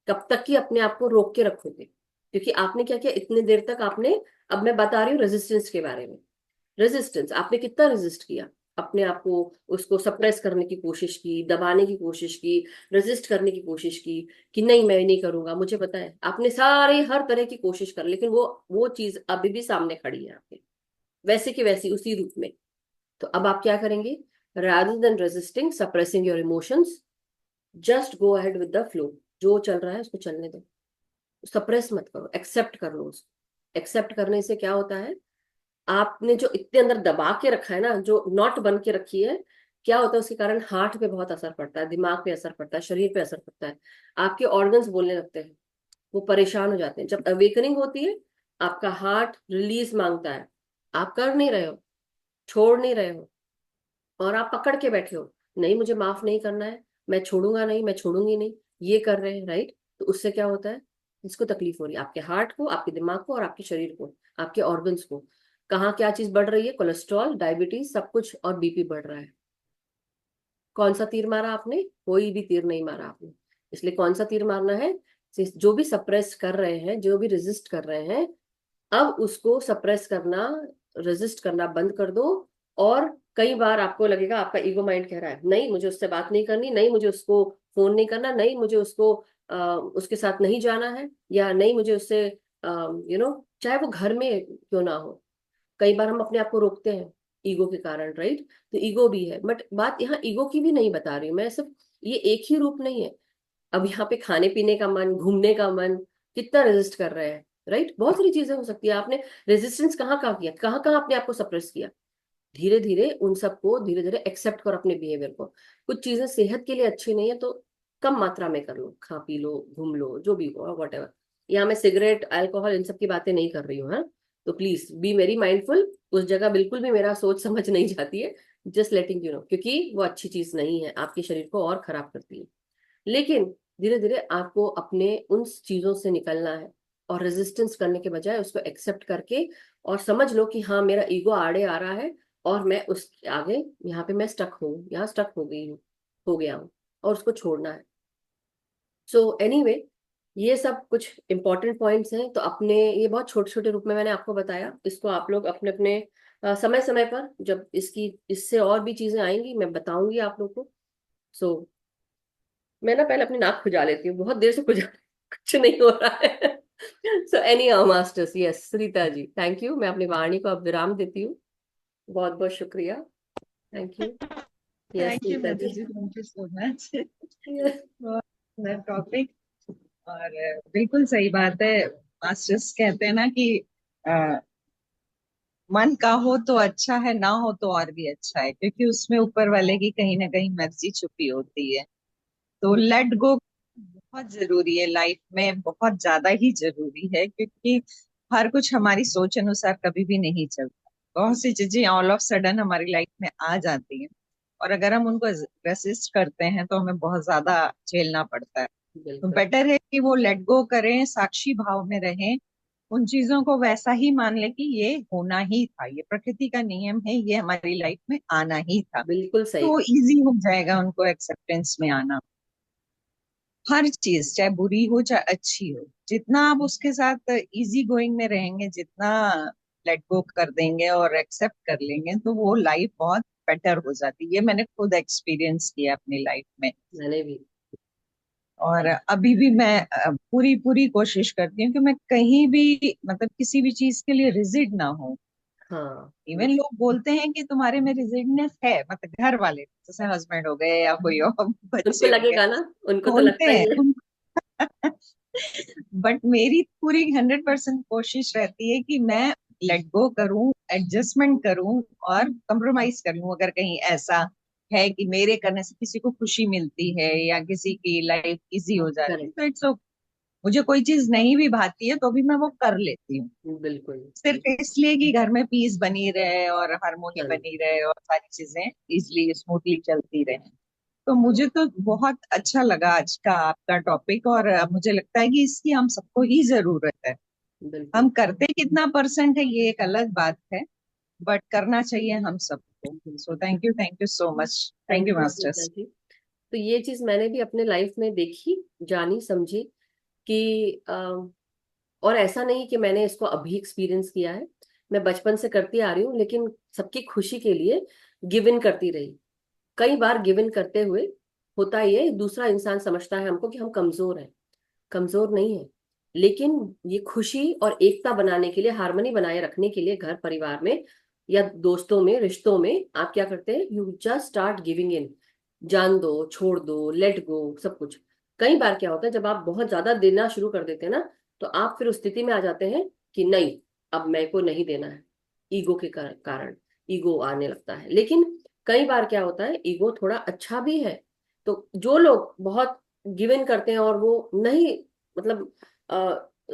कब तक कि अपने आप को रोक के रखोगे? क्योंकि आपने क्या किया इतने देर तक, आपने, अब मैं बता रही हूँ रेजिस्टेंस के बारे में। रेजिस्टेंस, आपने कितना रेजिस्ट किया अपने आप को, उसको सप्रेस करने की कोशिश की, दबाने की कोशिश की, रेजिस्ट करने की कोशिश की कि नहीं मैं नहीं करूंगा। मुझे पता है आपने सारे हर तरह की कोशिश कर, लेकिन वो चीज अभी भी सामने खड़ी है आपके, वैसे की वैसी उसी रूप में। तो अब आप क्या करेंगे? rather then resisting suppressing your emotions, just go ahead with the flow. जो चल रहा है उसको चलने दो, सप्रेस मत करो, एक्सेप्ट कर लो उसको। एक्सेप्ट करने से क्या होता है? आपने जो इतने अंदर दबा के रखा है ना, जो नॉट बन के रखी है, क्या होता है उसके कारण? हार्ट पे बहुत असर पड़ता है, दिमाग पे असर पड़ता है, शरीर पे असर पड़ता है, आपके ऑर्गन्स बोलने लगते हैं, वो परेशान हो जाते हैं। जब अवेकनिंग होती है, आपका हार्ट रिलीज मांगता है, आप कर नहीं रहे हो, छोड़ नहीं रहे हो, और आप पकड़ के बैठे हो, नहीं मुझे माफ नहीं करना है, मैं छोड़ूंगा नहीं, मैं छोड़ूंगी नहीं, ये कर रहे हैं, राइट? तो उससे क्या होता है? इसको तकलीफ हो रही है आपके हार्ट को, आपके दिमाग को, और आपके शरीर को, आपके ऑर्गन्स को। कहाँ क्या चीज बढ़ रही है? कोलेस्ट्रॉल, डायबिटीज, सब कुछ, और बीपी बढ़ रहा है। कौन सा तीर मारा आपने? कोई भी तीर नहीं मारा आपने। इसलिए कौन सा तीर मारना है? जो भी सप्रेस कर रहे हैं, जो भी रेजिस्ट कर रहे हैं, अब उसको सप्रेस करना, रेजिस्ट करना बंद कर दो। और कई बार आपको लगेगा आपका ईगो माइंड कह रहा है नहीं मुझे उससे बात नहीं करनी, नहीं मुझे उसको फोन नहीं करना, नहीं मुझे उसको उसके साथ नहीं जाना है, या नहीं मुझे उससे चाहे वो घर में क्यों ना हो। कई बार हम अपने आप को रोकते हैं ईगो के कारण, राइट? तो ईगो भी है, बट बात यहाँ ईगो की भी नहीं बता रही हूँ मैं सिर्फ। ये एक ही रूप नहीं है। अब यहाँ पे खाने पीने का मन, घूमने का मन, कितना रेजिस्ट कर रहे हैं, राइट? बहुत सारी चीजें हो सकती है। आपने रेजिस्टेंस कहाँ कहाँ किया, कहाँ कहाँ अपने आप को सप्रेस किया? धीरे धीरे उन सबको धीरे धीरे एक्सेप्ट करो अपने बिहेवियर को। कुछ चीजें सेहत के लिए अच्छी नहीं है तो कम मात्रा में कर लो, खा पी लो, घूम लो, जो भी हो, वट एवर। यहाँ मैं सिगरेट, अल्कोहल, इन सब की बातें नहीं कर रही हूँ, हाँ? तो प्लीज बी वेरी माइंडफुल, उस जगह बिल्कुल भी मेरा सोच समझ नहीं जाती है। जस्ट लेटिंग यू नो, क्योंकि वो अच्छी चीज नहीं है, आपके शरीर को और खराब करती है। लेकिन धीरे धीरे आपको अपने उन चीजों से निकलना है, और रेजिस्टेंस करने के बजाय उसको एक्सेप्ट करके, और समझ लो कि हाँ मेरा ईगो आड़े आ रहा है, और मैं उसके आगे, यहाँ पे मैं स्टक हूँ, यहाँ स्टक हो गई हूँ, हो गया हूँ, और उसको छोड़ना है। सो एनीवे, ये सब कुछ इंपॉर्टेंट पॉइंट्स हैं। तो अपने, ये बहुत छोटे छोटे रूप में मैंने आपको बताया, इसको आप लोग अपने अपने समय समय पर, जब इसकी इससे और भी चीजें आएंगी मैं बताऊंगी आप लोग को। सो मैं ना पहले अपनी नाक खुजा लेती हूँ, बहुत देर से खुजा कुछ नहीं हो रहा है। So any masters, yes Rita ji, thank you. मैं अपनी वाणी को अब विराम देती हूँ। बहुत बहुत शुक्रिया। Thank you. Yes thank you Nita Madhu ji. जी, thank you so much. Yes, बहुत सुंदर टॉपिक। और बिल्कुल सही बात है। मास्टर्स कहते हैं ना कि अ, मन का हो तो अच्छा है, ना हो तो और भी अच्छा है, क्योंकि उसमें ऊपर वाले की कहीं ना कहीं मर्जी छुपी होती है। तो लेट गो बहुत जरूरी है लाइफ में, बहुत ज्यादा ही जरूरी है, क्योंकि हर कुछ हमारी सोच अनुसार कभी भी नहीं चलता। बहुत सी चीजें ऑल ऑफ सडन हमारी लाइफ में आ जाती हैं, और अगर हम उनको रेसिस्ट करते हैं तो हमें बहुत ज्यादा झेलना पड़ता है। तो बिल्कुल बेटर है कि वो लेट गो करें, साक्षी भाव में रहें, उन चीजों को वैसा ही मान ले कि ये होना ही था, ये प्रकृति का नियम है, ये हमारी लाइफ में आना ही था। बिल्कुल सही तो कहा। इजी हो जाएगा उनको एक्सेप्टेंस में आना। हर चीज चाहे बुरी हो चाहे अच्छी हो, जितना आप उसके साथ इजी गोइंग में रहेंगे, जितना लेट गो कर देंगे और एक्सेप्ट कर लेंगे, तो वो लाइफ बहुत बेटर हो जाती है। ये मैंने खुद एक्सपीरियंस किया अपनी लाइफ में। मैंने भी। और अभी भी मैं पूरी पूरी कोशिश करती हूँ कि मैं कहीं भी मतलब किसी भी चीज के लिए रिजिड ना हूँ। हाँ, इवन लोग बोलते हैं कि तुम्हारे में रिजिडनेस है, मतलब घर वाले जैसे हस्बैंड हो गए या कोई और उनको बच्चे हो गए लगेगा ना, उनको तो बोलते लगता ही है। हैं। बट मेरी पूरी 100% कोशिश रहती है कि मैं लेट गो करूं, एडजस्टमेंट करूं और कंप्रोमाइज कर लूं, अगर कहीं ऐसा है कि मेरे करने से किसी को खुशी मिलती है या किसी की लाइफ इजी हो जाती है, करेक्ट। तो इट्स ओके। मुझे कोई चीज नहीं भी भाती है तो भी मैं वो कर लेती हूँ, बिल्कुल। सिर्फ इसलिए कि घर में पीस बनी रहे और हारमोनी चलो। बनी रहे और सारी चीजें इजली स्मूथली चलती रहे। तो मुझे तो बहुत अच्छा लगा आज का आपका टॉपिक, और मुझे लगता है कि इसकी हम सबको ही जरूरत है। बिल्कुल। हम करते कितना परसेंट है ये एक अलग बात है, बट करना चाहिए हम सबको। सो बिल्कुल। Thank you so much. Thank thank you you Sunita masters. Ji. तो ये चीज मैंने भी अपने लाइफ में देखी, जानी, समझी कि और ऐसा नहीं कि मैंने इसको अभी एक्सपीरियंस किया है। मैं बचपन से करती आ रही हूँ, लेकिन सबकी खुशी के लिए गिव इन करती रही। कई बार गिव इन करते हुए होता ही है, दूसरा इंसान समझता है हमको कि हम कमजोर हैं। कमजोर नहीं है, लेकिन ये खुशी और एकता बनाने के लिए, हार्मनी बनाए रखने के लिए घर परिवार में या दोस्तों में, रिश्तों में आप क्या करते हैं, you just start giving in. जान दो, छोड़ दो, लेट गो, सब कुछ। कई बार क्या होता है, जब आप बहुत ज्यादा देना शुरू कर देते हैं ना, तो आप फिर उस स्थिति में आ जाते हैं कि नहीं, अब मेरे को नहीं देना है। ईगो के कारण ईगो आने लगता है। लेकिन कई बार क्या होता है, ईगो थोड़ा अच्छा भी है। तो जो लोग बहुत गिव इन करते हैं और वो नहीं, मतलब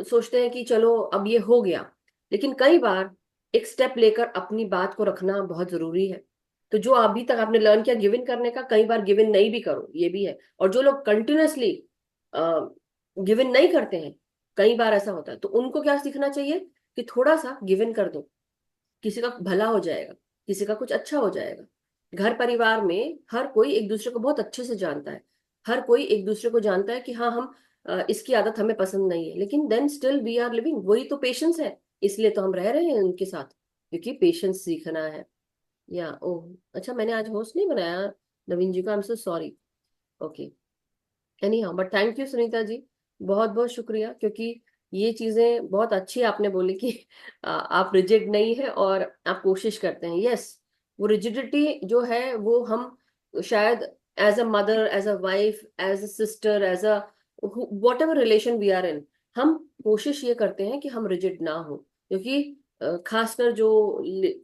सोचते हैं कि चलो अब ये हो गया, लेकिन कई बार एक स्टेप लेकर अपनी बात को रखना बहुत जरूरी है। तो जो अभी तक आपने लर्न किया गिव इन करने का, कई बार गिव इन नहीं भी करो, ये भी है। और जो लोग कंटिन्यूअसली गिव इन नहीं करते हैं, कई बार ऐसा होता है, तो उनको क्या सीखना चाहिए कि थोड़ा सा गिव इन कर दो। किसी का भला हो जाएगा, किसी का कुछ अच्छा हो जाएगा। घर परिवार में हर कोई एक दूसरे को बहुत अच्छे से जानता है। हर कोई एक दूसरे को जानता है कि हाँ, हम इसकी आदत हमें पसंद नहीं है, लेकिन then still we are living. वही तो पेशेंस है, इसलिए तो हम रह रहे हैं उनके साथ, क्योंकि पेशेंस सीखना है। या ओह अच्छा, मैंने आज होस्ट नहीं बनाया नवीन जी को, I am so sorry. Okay, anyhow, but thank you Sunita ji, बहुत बहुत शुक्रिया। क्योंकि ये चीजें बहुत अच्छी आपने बोली कि आप रिजिड नहीं है और आप कोशिश करते हैं। यस, वो रिजिडिटी जो है वो हम शायद as a mother, as a wife, as a sister, as a whatever relation we are in, हम कोशिश ये करते हैं कि हम रिजिड ना हो। क्योंकि खासकर जो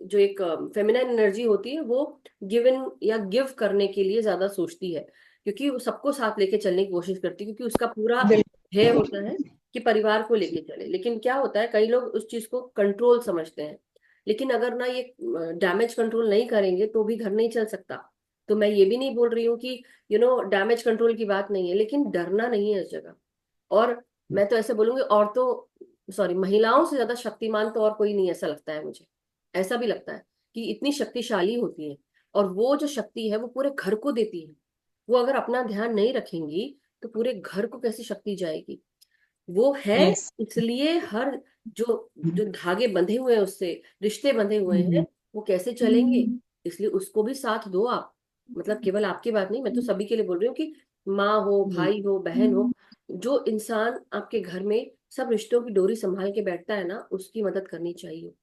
जो एक फेमिनाइन एनर्जी होती है, वो गिव इन या गिव करने के लिए ज्यादा सोचती है। क्योंकि वो सबको साथ लेके चलने की कोशिश करती है, क्योंकि उसका पूरा ध्येय होता है कि परिवार को लेके चले। लेकिन क्या होता है, कई लोग उस चीज को कंट्रोल समझते हैं। लेकिन अगर ना ये डैमेज कंट्रोल नहीं करेंगे तो भी घर नहीं चल सकता। तो मैं ये भी नहीं बोल रही हूँ कि डैमेज कंट्रोल की बात नहीं है, लेकिन डरना नहीं है इस जगह। और मैं तो ऐसे बोलूंगी, औरतों, सॉरी, महिलाओं से ज्यादा शक्तिमान तो और कोई नहीं, ऐसा लगता है मुझे। ऐसा भी लगता है कि इतनी शक्तिशाली होती है, और वो जो शक्ति है वो पूरे घर को देती है। वो अगर अपना ध्यान नहीं रखेंगी तो पूरे घर को कैसी शक्ति जाएगी। वो है, यस। इसलिए हर जो जो धागे बंधे हुए हैं उससे, रिश्ते बंधे हुए हैं, वो कैसे चलेंगे। इसलिए उसको भी साथ दो आप। मतलब केवल आपकी बात नहीं, मैं तो सभी के लिए बोल रही हूँ कि माँ हो, भाई हो, बहन हो, जो इंसान आपके घर में सब रिश्तों की डोरी संभाल के बैठता है ना, उसकी मदद करनी चाहिए।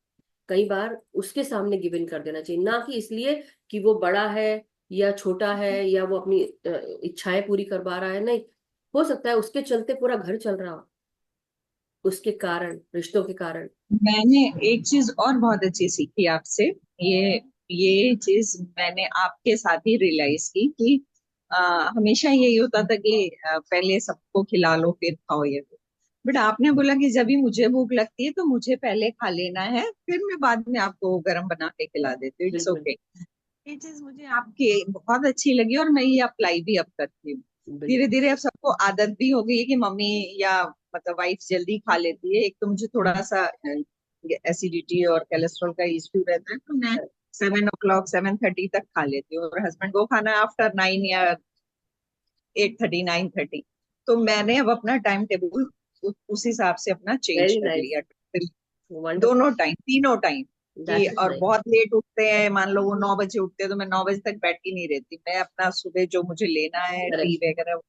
कई बार उसके सामने गिव इन कर देना चाहिए, ना कि इसलिए कि वो बड़ा है, या छोटा है या वो अपनी इच्छाएं पूरी करवा रहा है, नहीं। हो सकता है उसके चलते पूरा घर चल रहा हो, उसके कारण, रिश्तों के कारण। मैंने एक चीज और बहुत अच्छी सीखी आपसे। ये ये चीज मैंने आपके साथ ही रियलाइज की कि हमेशा यही होता था कि पहले सबको खिला लो फिर खाओ ये। बट आपने बोला कि जब भी मुझे भूख लगती है तो मुझे पहले खा लेना है, फिर मैं बाद में आपको गरम बना के खिला देती हूँ। इट्स बिल्कुल। ओके। ये चीज मुझे आपकी बहुत अच्छी लगी और मैं ये अप्लाई भी अब करती हूँ। धीरे बिल्कुल। धीरे अब सबको आदत भी हो गई है कि मम्मी या मतलब वाइफ जल्दी खा लेती है। एक तो मुझे थोड़ा सा एसिडिटी और कोलेस्ट्रॉल का इश्यू रहता है, तो मैं 7 o'clock 7:30 तक खा लेती हूँ, और हस्बैंड को खाना आफ्टर 9 या 8:30 9:30। तो मैंने अब अपना टाइम टेबल उस हिसाब से अपना चेंज वेरी कर नाइस। लिया। वंडरफुल। दोनों टाइम, तीनों टाइम कि, दैट इज और नाइस। बहुत लेट उठते हैं, मान लो वो 9 बजे उठते हैं तो मैं 9 बजे तक बैठी नहीं रहती, मैं अपना सुबह जो मुझे लेना है टी वगैरह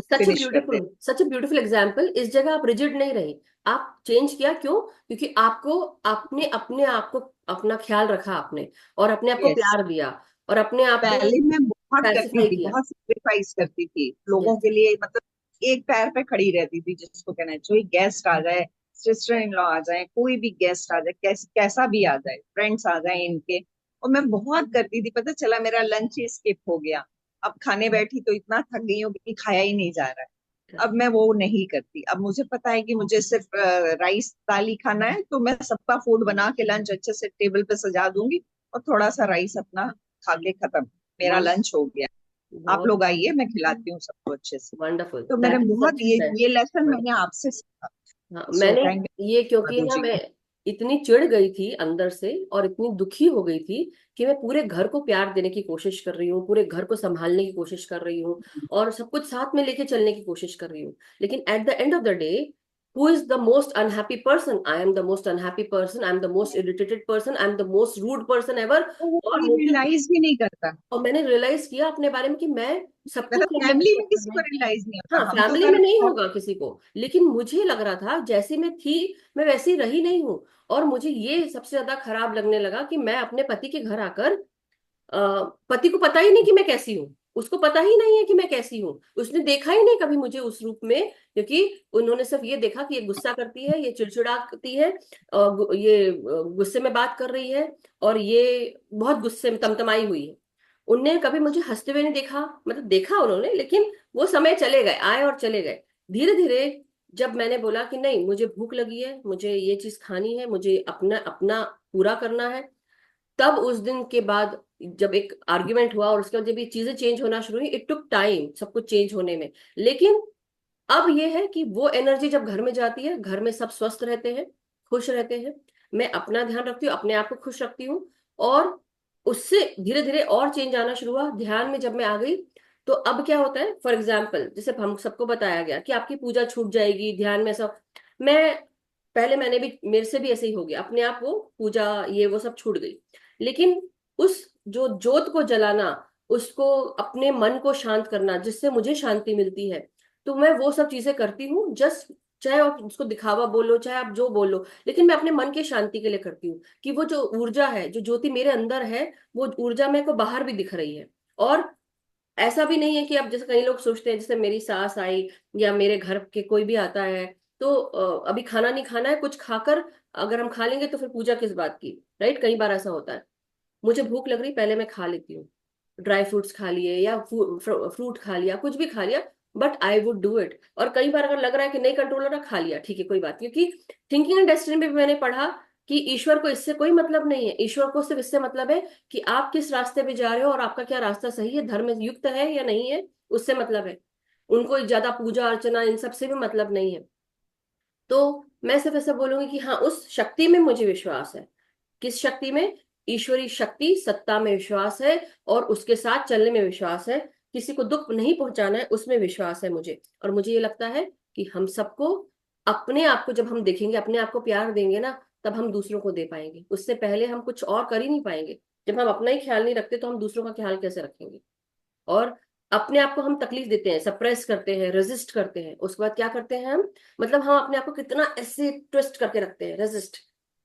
सच अ फिनिश कर ब्यूटीफुल, देती सच अ ब्यूटीफुल एग्जाम्पल। इस जगह आप रिजिड नहीं रही, आप चेंज किया। क्यों? क्योंकि आपको, आपने अपने आप को, अपना ख्याल रखा आपने, और अपने आप हूँ। को यस। प्यार दिया, और अपने आप को पहले मैं बहुत करती पैसिफाई थी, किया। बहुत सेक्रीफाइस करती थी लोगों यस। के लिए, मतलब एक पैर पे खड़ी रहती थी, जिसको कहना है कोई गेस्ट आ जाए, सिस्टर इन लॉ आ जाए, कोई भी गेस्ट आ जाए, कैसा भी आ जाए, फ्रेंड्स आ जाए इनके। और मैं बहुत करती थी, पता चला मेरा लंच ही स्किप हो गया। अब खाने बैठी तो इतना थक गई हूँ कि खाया ही नहीं जा रहा है। अब मैं वो नहीं करती। अब मुझे पता है कि मुझे सिर्फ राइस दाल ही खाना है, तो मैं सबका फूड बना के लंच अच्छे से टेबल पे सजा दूंगी, और थोड़ा सा राइस अपना खा के खत्म, मेरा लंच हो गया। आप बहुत लोग आइए, मैं खिलाती हूँ सबको अच्छे से। वंडरफुल, तो मैंने दैट इज बहुत सच ये लेसन बेस्ट। मैंने आपसे सीखा। हाँ, सो मैंने थैंक ये, यू क्योंकि मधु ना जी। मैं इतनी चिढ़ गई थी अंदर से और इतनी दुखी हो गई थी कि मैं पूरे घर को प्यार देने की कोशिश कर रही हूँ, पूरे घर को संभालने की कोशिश कर रही हूँ, और सब कुछ साथ में लेके चलने की कोशिश कर रही हूँ। लेकिन at the end of the day, who is the most unhappy person? I am the most unhappy person, I am the most irritated person, I am the most rude person ever. तो वो और कोई मुझे, रियलाइज भी नहीं करता। और मैंने रियलाइज किया अपने बारे में कि मैं सबको मतलब कहने फैमिली लगी में किसी को हूँ। रियलाइज नहीं हाँ, होता, हम तो फैमिली में नहीं करते हैं। होगा किसी को, लेकिन मुझे लग रहा था जैसी मैं थी, मैं वैसी रही नहीं हूँ। और मुझे ये सबसे ज्यादा खराब लगने लगा कि मैं अपने पति के घर आकर, पति को पता ही नहीं कि मैं कैसी हूँ, उसको पता ही नहीं है कि मैं कैसी हूँ, उसने देखा ही नहीं कभी मुझे उस रूप में। क्योंकि उन्होंने सिर्फ ये देखा कि ये गुस्सा करती है, ये चिड़चिड़ाती है, ये गुस्से में बात कर रही है, और ये बहुत गुस्से में तमतमाई हुई है। उनने कभी मुझे हंसते हुए नहीं देखा, मतलब देखा उन्होंने, लेकिन वो समय चले गए, आए और चले गए। धीरे धीरे जब मैंने बोला कि नहीं, मुझे भूख लगी है, मुझे ये चीज खानी है, मुझे अपना अपना पूरा करना है, तब उस दिन के बाद जब एक आर्ग्यूमेंट हुआ और उसके बाद जब ये चीजें चेंज होना शुरू हुई, इट टुक टाइम सब कुछ चेंज होने में। लेकिन अब ये है कि वो एनर्जी जब घर में जाती है, घर में सब स्वस्थ रहते हैं, खुश रहते हैं। मैं अपना ध्यान रखती हूँ, अपने आप को खुश रखती हूँ, और उससे धीरे धीरे और चेंज आना शुरू हुआ ध्यान में जब मैं आ गई। तो अब क्या होता है, फॉर एग्जाम्पल, जैसे हम सबको बताया गया कि आपकी पूजा छूट जाएगी ध्यान में सब, मैं, पहले मैंने भी, मेरे से भी ऐसे ही हो गया, अपने आप वो पूजा ये वो सब छूट गई। लेकिन उस जो जोत को जलाना, उसको अपने मन को शांत करना जिससे मुझे शांति मिलती है, तो मैं वो सब चीजें करती हूँ। जस्ट, चाहे आप उसको दिखावा बोलो, चाहे आप जो बोलो, लेकिन मैं अपने मन की शांति के लिए करती हूँ कि वो जो ऊर्जा है, जो ज्योति मेरे अंदर है, वो ऊर्जा मेरे को बाहर भी दिख रही है। और ऐसा भी नहीं है कि अब जैसे कई लोग सोचते हैं, जैसे मेरी सास आई या मेरे घर के कोई भी आता है, तो अभी खाना नहीं खाना है, कुछ खाकर अगर हम खा लेंगे तो फिर पूजा किस बात की, राइट? कई बार ऐसा होता है। मुझे भूख लग रही, पहले मैं खा लेती हूँ, ड्राई फ्रूट्स खा लिए या फ्रूट खा लिया, कुछ भी खा लिया, but I would do it. और कई बार अगर लग रहा है कि नहीं कंट्रोल हो रहा, खा लिया, ठीक है कोई बात नहीं। क्योंकि थिंकिंग एंड डेस्टिनी में भी मैंने पढ़ा कि ईश्वर को इससे कोई मतलब नहीं है, ईश्वर को सिर्फ इससे मतलब है कि आप किस रास्ते पे जा रहे हो और आपका क्या रास्ता सही है, धर्म में युक्त है या नहीं है, उससे मतलब है। उनको ज्यादा पूजा अर्चना इन सब से भी मतलब नहीं है। तो मैं सिर्फ ऐसा बोलूंगी कि हाँ, उस शक्ति में मुझे विश्वास है। किस शक्ति में? ईश्वरी शक्ति, सत्ता में विश्वास है, और उसके साथ चलने में विश्वास है। किसी को दुख नहीं पहुंचाना है, उसमें विश्वास है मुझे। और मुझे ये लगता है कि हम सबको, अपने आप को जब हम देखेंगे, अपने आप को प्यार देंगे ना, तब हम दूसरों को दे पाएंगे। उससे पहले हम कुछ और कर ही नहीं पाएंगे। जब हम अपना ही ख्याल नहीं रखते तो हम दूसरों का ख्याल कैसे रखेंगे? और अपने आप को हम तकलीफ देते हैं, सप्रेस करते हैं, रेजिस्ट करते हैं, उसके बाद क्या करते हैं हम, मतलब हम अपने आप को कितना ऐसे ट्विस्ट करके रखते हैं, रेजिस्ट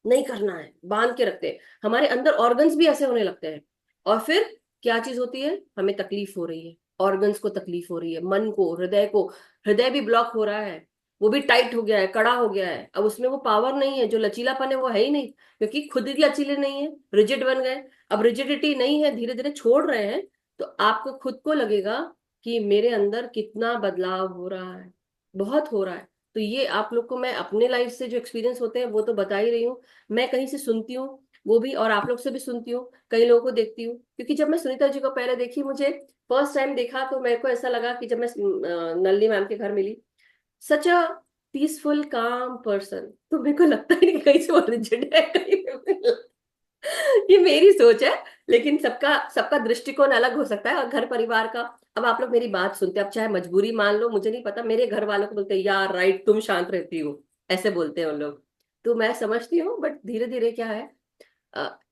नहीं करना है, बांध के रखते हैं, हमारे अंदर ऑर्गन्स भी ऐसे होने लगते हैं। और फिर क्या चीज होती है, हमें तकलीफ हो रही है, ऑर्गन्स को तकलीफ हो रही है, मन को, हृदय को, हृदय भी ब्लॉक हो रहा है, वो भी टाइट हो गया है, कड़ा हो गया है, अब उसमें वो पावर नहीं है, जो लचीलापन है वो है ही नहीं, क्योंकि खुद ही लचीले नहीं है, रिजिड बन गए। अब रिजिडिटी नहीं है, धीरे धीरे छोड़ रहे हैं, तो आपको खुद को लगेगा कि मेरे अंदर कितना बदलाव हो रहा है, बहुत हो रहा है। तो ये आप लोग को मैं अपने लाइफ से जो एक्सपीरियंस होते हैं वो तो बता ही रही हूँ, मैं कहीं से सुनती हूँ वो भी, और आप लोग से भी सुनती हूँ, कई लोगों को देखती हूँ। क्योंकि जब मैं सुनीता जी को पहले देखी, मुझे फर्स्ट टाइम देखा, तो मेरे को ऐसा लगा कि जब मैं नलिनी मैम के घर मिली, सच अ पीसफुल काम पर्सन, तो मेरे को लगता ही नहीं कहीं से वो रिजिड है, कहीं ये मेरी सोच है। लेकिन सबका सबका दृष्टिकोण अलग हो सकता है, और घर परिवार का। अब आप लोग मेरी बात सुनते हैं, अब चाहे मजबूरी मान लो, मुझे नहीं पता, मेरे घर वालों को बोलते हैं यार राइट, तुम शांत रहती हो, ऐसे बोलते हैं उन लोग। तो मैं समझती हूँ, बट धीरे धीरे क्या है,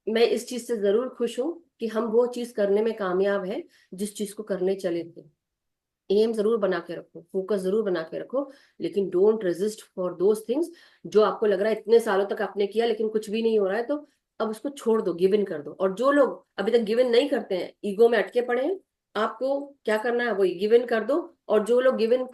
मैं इस चीज से जरूर खुश हूँ कि हम वो चीज करने में कामयाब है जिस चीज को करने चले थे। एम जरूर बना के रखो, फोकस जरूर बना के रखो, लेकिन don't resist for those things जो आपको लग रहा है इतने सालों तक आपने किया लेकिन कुछ भी नहीं हो रहा है, तो अब उसको छोड़ दो, गिव इन कर दो। और जो लोग अभी तक गिव इन नहीं करते हैं, ईगो में अटके पड़े हैं, आपको क्या करना है, वही गिव इन कर दो। और जो लोग गिव इन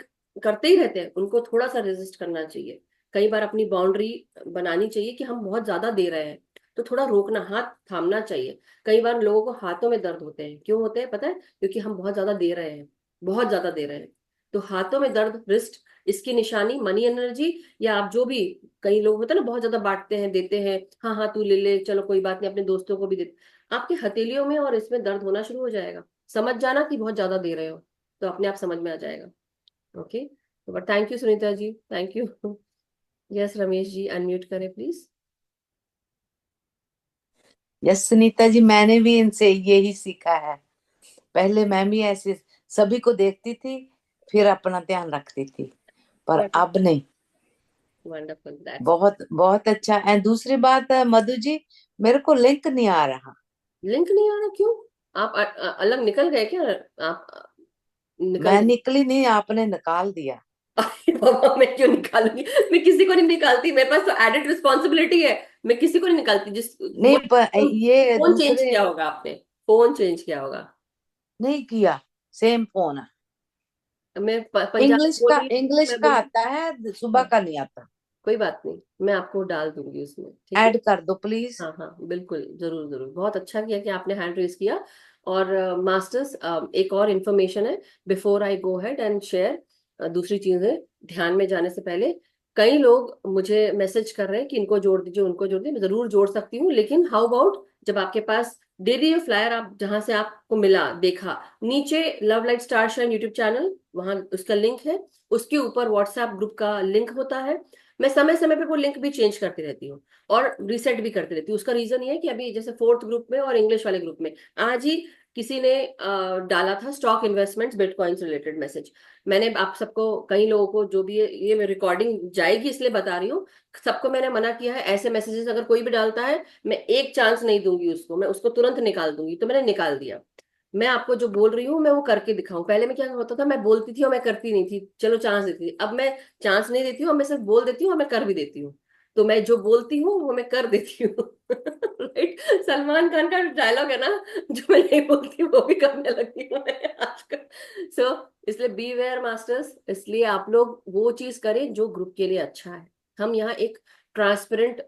करते ही रहते हैं, उनको थोड़ा सा रेजिस्ट करना चाहिए। कई बार अपनी बाउंड्री बनानी चाहिए कि हम बहुत ज्यादा दे रहे हैं, तो थोड़ा रोकना, हाथ थामना चाहिए। कई बार लोगों को हाथों में दर्द होते हैं, क्यों होते हैं पता है? क्योंकि हम बहुत ज्यादा दे रहे हैं, बहुत ज्यादा दे रहे हैं। तो हाथों में दर्द, रिस्ट, इसकी निशानी मनी एनर्जी, या आप जो भी, कई लोग होते हैं ना बहुत ज्यादा बांटते हैं, देते हैं, हाँ हाँ तू ले ले, चलो कोई बात नहीं, अपने दोस्तों को भी दे। आपके हथेलियों में और इसमें दर्द होना शुरू हो जाएगा, समझ जाना कि बहुत ज्यादा दे रहे हो, तो अपने आप समझ में आ जाएगा। ओके, तो but thank you Sunita ji, thank you. Yes Ramesh ji, unmute करें प्लीज। यस सुनीता जी, मैंने भी इनसे यही सीखा है। पहले मैं भी ऐसे सभी को देखती थी, फिर अपना ध्यान रखती थी, पर अब नहीं। वंडरफुल, दैट्स बहुत बहुत अच्छा। एंड दूसरी बात मधु जी, मेरे को लिंक नहीं आ रहा। लिंक नहीं आ रहा, क्यों? आप अलग निकल गए क्या? आप निकल मैं गए? निकली नहीं, आपने निकाल दिया। अरे बाबा, मैं क्यों निकालूंगी? मैं किसी को नहीं निकालती, मेरे पास तो एडेड रिस्पॉन्सिबिलिटी है, मैं किसी को नहीं निकालती। जिस वो नहीं, पर ये फोन चेंज दूसरे किया होगा आपने, फोन चेंज किया होगा। नहीं किया। सेम फोन है। मैं पंजाबी बोल रही हूँ, इंग्लिश मैं का बिल्कुल। आता है, सुबह हाँ, का नहीं आता। कोई बात नहीं, मैं आपको डाल दूंगी उसमें, ठीक है? ऐड कर दो प्लीज। हाँ हाँ बिल्कुल, जरूर जरूर, बहुत अच्छा किया कि आपने हैंड रेज किया। और मास्टर्स, एक और इन्फॉर्मेशन है, before I go head and share दूसरी चीजें, ध्यान में जाने से पहले, कई लोग मुझे मैसेज कर रहे हैं कि इनको जोड़ दीजिए, उनको जोड़ दीजिए। मैं जरूर जोड़ सकती हूँ, लेकिन हाउ अबाउट, जब आपके पास दे दिए फ्लायर, आप जहां से आपको मिला देखा, नीचे love light star shine YouTube channel, वहां उसका लिंक है, उसके ऊपर व्हाट्सएप ग्रुप का लिंक होता है। मैं समय समय पे वो लिंक भी चेंज करती रहती हूँ और रीसेट भी करती रहती हूँ। उसका रीजन ये है कि अभी जैसे फोर्थ ग्रुप में और इंग्लिश वाले ग्रुप में आज ही किसी ने डाला था स्टॉक इन्वेस्टमेंट्स बिटकॉइन से रिलेटेड मैसेज। मैंने आप सबको, कई लोगों को, जो भी ये मैं रिकॉर्डिंग जाएगी इसलिए बता रही हूँ, सबको मैंने मना किया है, ऐसे मैसेजेस अगर कोई भी डालता है, मैं एक चांस नहीं दूंगी उसको, मैं उसको तुरंत निकाल दूंगी। तो मैंने निकाल दिया। मैं आपको जो बोल रही हूँ मैं वो करके दिखाऊं। पहले में क्या होता था, मैं बोलती थी और मैं करती नहीं थी, चलो चांस देती थी। अब मैं चांस नहीं देती हूँ, मैं सिर्फ बोल देती हूँ और मैं कर भी देती हूँ। तो मैं जो बोलती हूँ वो मैं कर देती हूँ। राइट, सलमान खान का डायलॉग है ना, जो मैं नहीं बोलती वो भी करने लगी हूँ मैं आजकल। सो इसलिए बी वेयर मास्टर्स, इसलिए आप लोग वो चीज करें जो ग्रुप के लिए अच्छा है। हम यहाँ एक ट्रांसपेरेंट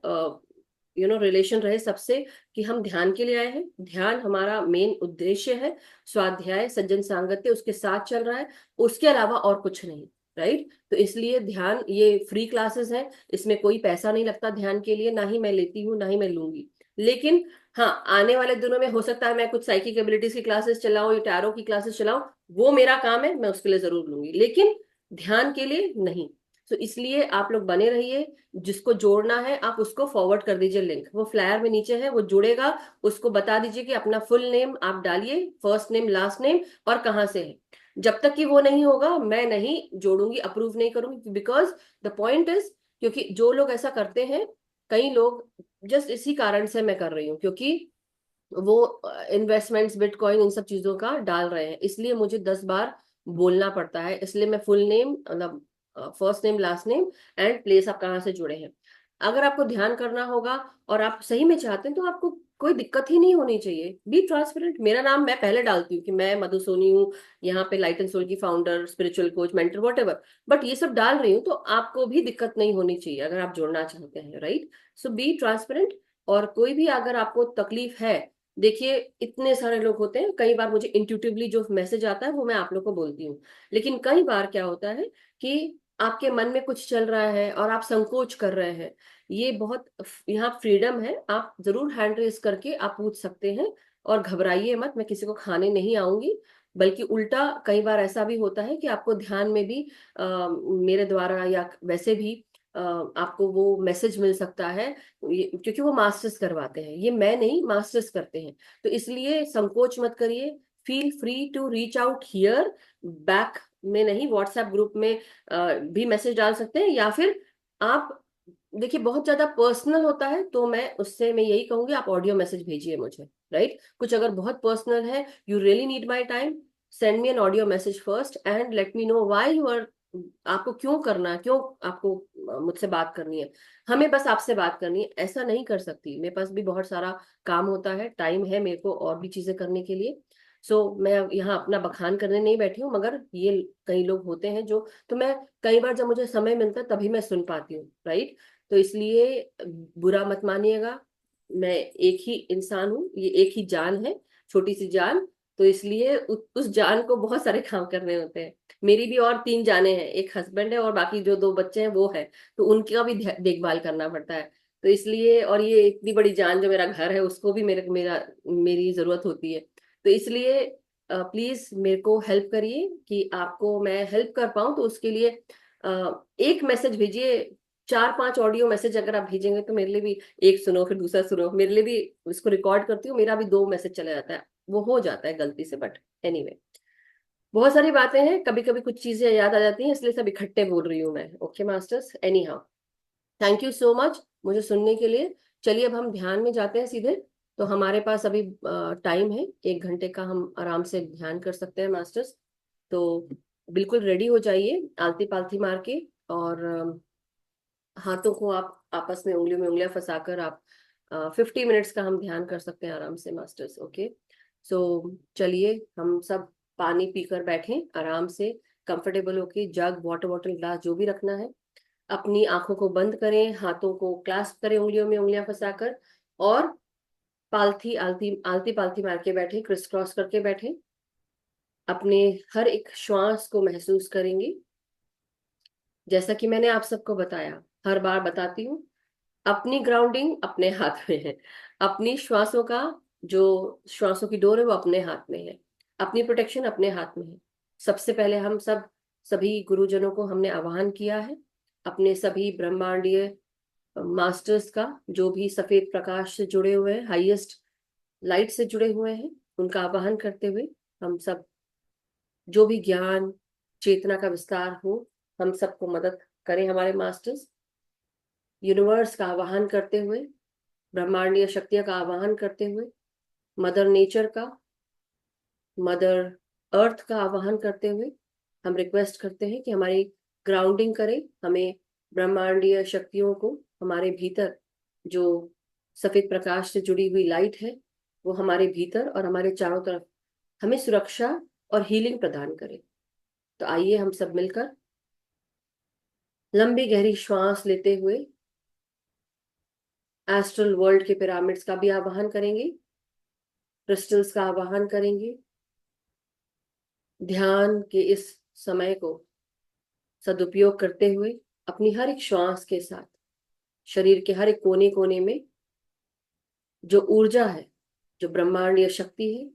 रिलेशन रहे सबसे, कि हम ध्यान के लिए आए हैं, ध्यान हमारा मेन उद्देश्य है, स्वाध्याय सज्जन सांगत्य उसके साथ चल रहा है, उसके अलावा और कुछ नहीं। राइट, तो इसलिए ध्यान, ये फ्री क्लासेस है, इसमें कोई पैसा नहीं लगता ध्यान के लिए, ना ही मैं लेती हूँ ना ही मैं लूंगी। लेकिन हाँ, आने वाले दिनों में हो सकता है मैं कुछ साइकिक एबिलिटीज की क्लासेस चलाऊं या टैरो की क्लासेस चलाऊं, वो मेरा काम है, मैं उसके लिए जरूर लूंगी, लेकिन ध्यान के लिए नहीं। तो इसलिए आप लोग बने रहिए, जिसको जोड़ना है आप उसको फॉरवर्ड कर दीजिए, लिंक वो फ्लायर में नीचे है, वो जुड़ेगा। उसको बता दीजिए कि अपना फुल नेम आप डालिए, फर्स्ट नेम लास्ट नेम और कहाँ से है। जब तक कि वो नहीं होगा मैं नहीं जोड़ूंगी, अप्रूव नहीं करूंगी, बिकॉज द पॉइंट इज, क्योंकि जो लोग ऐसा करते हैं, कई लोग, जस्ट इसी कारण से मैं कर रही हूँ, क्योंकि वो इन्वेस्टमेंट्स बिटकॉइन इन सब चीजों का डाल रहे हैं, इसलिए मुझे 10 बार बोलना पड़ता है। इसलिए मैं फुल नेम, मतलब first name last name and place आप कहाँ से जुड़े हैं। अगर आपको ध्यान करना होगा और आप सही में चाहते हैं तो आपको कोई दिक्कत ही नहीं होनी चाहिए। Be transparent. मेरा नाम मैं पहले डालती हूँ कि मैं मधु सोनी हूँ, यहाँ पे लाइट एंड सोल की founder, spiritual coach, mentor, whatever, but ये सब डाल रही हूँ तो आपको भी दिक्कत नहीं होनी चाहिए अगर आप जुड़ना चाहते हैं, राइट? So be transparent. और कोई भी अगर आपको तकलीफ है, देखिए इतने सारे लोग होते हैं, कई बार मुझे इंट्यूटिवली जो मैसेज आता है वो मैं आप लोग को बोलती हूँ, लेकिन कई बार क्या होता है कि आपके मन में कुछ चल रहा है और आप संकोच कर रहे हैं। ये बहुत, यहाँ फ्रीडम है, आप जरूर हैंड रेस करके आप पूछ सकते हैं। और घबराइए मत, मैं किसी को खाने नहीं आऊंगी, बल्कि उल्टा कई बार ऐसा भी होता है कि आपको ध्यान में भी मेरे द्वारा या वैसे भी आपको वो मैसेज मिल सकता है, क्योंकि वो मास्टर्स करवाते हैं, ये मैं नहीं, मास्टर्स करते हैं। तो इसलिए संकोच मत करिए, feel free to reach out here, back में नहीं, व्हाट्सएप ग्रुप में भी मैसेज डाल सकते हैं, या फिर आप देखिए बहुत ज्यादा पर्सनल होता है तो मैं यही कहूंगी आप ऑडियो मैसेज भेजिए मुझे, राइट? कुछ अगर बहुत पर्सनल है, you really need my time, send me an audio message first and let me know why you are, आपको क्यों करना है, क्यों आपको मुझसे बात करनी है। हमें बस आपसे बात करनी है, ऐसा नहीं कर सकती, मेरे पास भी बहुत सारा काम होता है, टाइम है मेरे को और भी चीजें करने के लिए। मैं यहाँ अपना बखान करने नहीं बैठी हूँ, मगर ये कई लोग होते हैं जो, तो मैं कई बार जब मुझे समय मिलता है तभी मैं सुन पाती हूँ, राइट? तो इसलिए बुरा मत मानिएगा, मैं एक ही इंसान हूँ, ये एक ही जान है, छोटी सी जान। तो इसलिए उस जान को बहुत सारे काम करने होते हैं। मेरी भी और 3 जानें हैं, एक हस्बैंड है और बाकी जो 2 बच्चे हैं वो है, तो उनका भी देखभाल करना पड़ता है। तो इसलिए, और ये इतनी बड़ी जान जो मेरा घर है उसको भी मेरी जरूरत होती है। तो इसलिए प्लीज मेरे को हेल्प करिए कि आपको मैं हेल्प कर पाऊं, तो उसके लिए एक मैसेज भेजिए, 4-5 ऑडियो मैसेज अगर आप भेजेंगे तो मेरे लिए भी, एक सुनो फिर दूसरा सुनो, मेरे लिए भी, इसको रिकॉर्ड करती हूँ, मेरा भी 2 मैसेज चला जाता है, वो हो जाता है गलती से, बट एनीवे बहुत सारी बातें हैं, कभी कभी कुछ चीजें याद आ जाती हैं, इसलिए सब इकट्ठे बोल रही हूँ मैं। Okay masters, any how, thank you so much मुझे सुनने के लिए। चलिए अब हम ध्यान में जाते हैं सीधे। तो हमारे पास अभी टाइम है 1 घंटे का, हम आराम से ध्यान कर सकते हैं मास्टर्स। तो बिल्कुल रेडी हो जाइए, आलती पालती मार के, और हाथों को आप आपस में उंगलियों में उंगलियां फंसाकर आप 50 मिनट्स का हम ध्यान कर सकते हैं आराम से मास्टर्स। ओके, सो चलिए हम सब पानी पीकर बैठें आराम से, कंफर्टेबल होके, जग, वाटर बॉटल, ग्लास जो भी रखना है। अपनी आंखों को बंद करें, हाथों को क्लास्प करें उंगलियों में उंगलियां फंसाकर, और पालथी आलती आलती पालथी मार के बैठे, क्रिस क्रॉस करके बैठे। अपने हर एक श्वास को महसूस करेंगे, जैसा कि मैंने आप सबको बताया, हर बार बताती हूँ, अपनी ग्राउंडिंग अपने हाथ में है, अपनी श्वासों का, जो श्वासों की डोर है वो अपने हाथ में है, अपनी प्रोटेक्शन अपने हाथ में है। सबसे पहले हम सभी गुरुजनों को हमने आह्वान किया है, अपने सभी ब्रह्मांडीय मास्टर्स का, जो भी सफेद प्रकाश से जुड़े हुए हैं, हाईएस्ट लाइट से जुड़े हुए हैं, उनका आवाहन करते हुए हम सब, जो भी ज्ञान चेतना का विस्तार हो, हम सबको मदद करें हमारे मास्टर्स। यूनिवर्स का आवाहन करते हुए, ब्रह्मांडीय शक्तियों का आवाहन करते हुए, मदर नेचर का, मदर अर्थ का आवाहन करते हुए, हम रिक्वेस्ट करते हैं कि हमारी ग्राउंडिंग करें, हमें ब्रह्मांडीय शक्तियों को, हमारे भीतर जो सफेद प्रकाश से जुड़ी हुई लाइट है, वो हमारे भीतर और हमारे चारों तरफ हमें सुरक्षा और हीलिंग प्रदान करे। तो आइए हम सब मिलकर लंबी गहरी श्वास लेते हुए एस्ट्रल वर्ल्ड के पिरामिड्स का भी आवाहन करेंगे, क्रिस्टल्स का आवाहन करेंगे। ध्यान के इस समय को सदुपयोग करते हुए अपनी हर एक श्वास के साथ शरीर के हर एक कोने कोने में जो ऊर्जा है, जो ब्रह्मांडीय शक्ति है,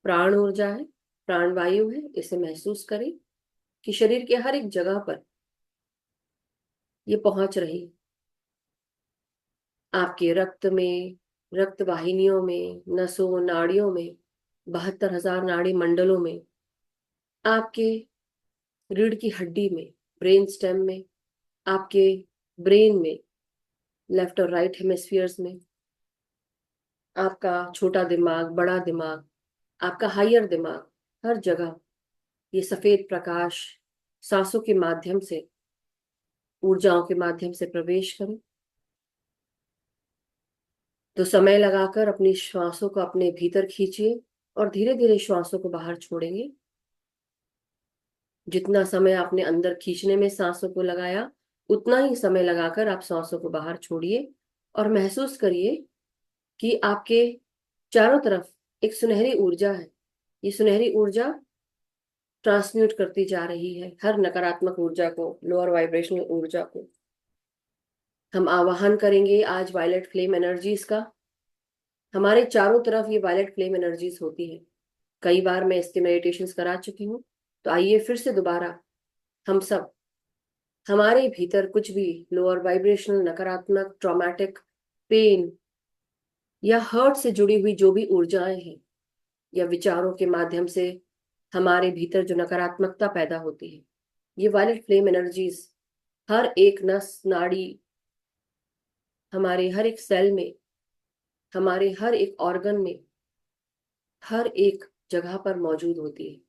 प्राण ऊर्जा है, प्राण वायु है, इसे महसूस करें कि शरीर के हर एक जगह पर ये पहुंच रही है। आपके रक्त में, रक्त वाहिनियों में, नसों नाड़ियों में, 72,000 नाड़ी मंडलों में, आपके रीढ़ की हड्डी में, ब्रेन स्टेम में, आपके ब्रेन में, लेफ्ट और राइट हेमिस्फीयर्स में, आपका छोटा दिमाग, बड़ा दिमाग, आपका हायर दिमाग, हर जगह ये सफेद प्रकाश सांसों के माध्यम से, ऊर्जाओं के माध्यम से प्रवेश करें। तो समय लगाकर अपनी श्वासों को अपने भीतर खींचिए और धीरे धीरे श्वासों को बाहर छोड़ेंगे। जितना समय आपने अंदर खींचने में सांसों को लगाया, उतना ही समय लगाकर आप सांसों को बाहर छोड़िए और महसूस करिए कि आपके चारों तरफ एक सुनहरी ऊर्जा है। ये सुनहरी ऊर्जा ट्रांसम्यूट करती जा रही है हर नकारात्मक ऊर्जा को, लोअर वाइब्रेशनल ऊर्जा को। हम आवाहन करेंगे आज वायलेट फ्लेम एनर्जीज का। हमारे चारों तरफ ये वायलेट फ्लेम एनर्जीज होती है। कई बार मैं इसके मेडिटेशंस करा चुकी हूँ, तो आइए फिर से दोबारा हम सब हमारे भीतर कुछ भी लोअर वाइब्रेशनल, नकारात्मक, ट्रॉमेटिक, पेन या हर्ट से जुड़ी हुई जो भी ऊर्जाएं हैं या विचारों के माध्यम से हमारे भीतर जो नकारात्मकता पैदा होती है, ये वायलेट फ्लेम एनर्जीज हर एक नस नाड़ी, हमारे हर एक सेल में, हमारे हर एक ऑर्गन में, हर एक जगह पर मौजूद होती है।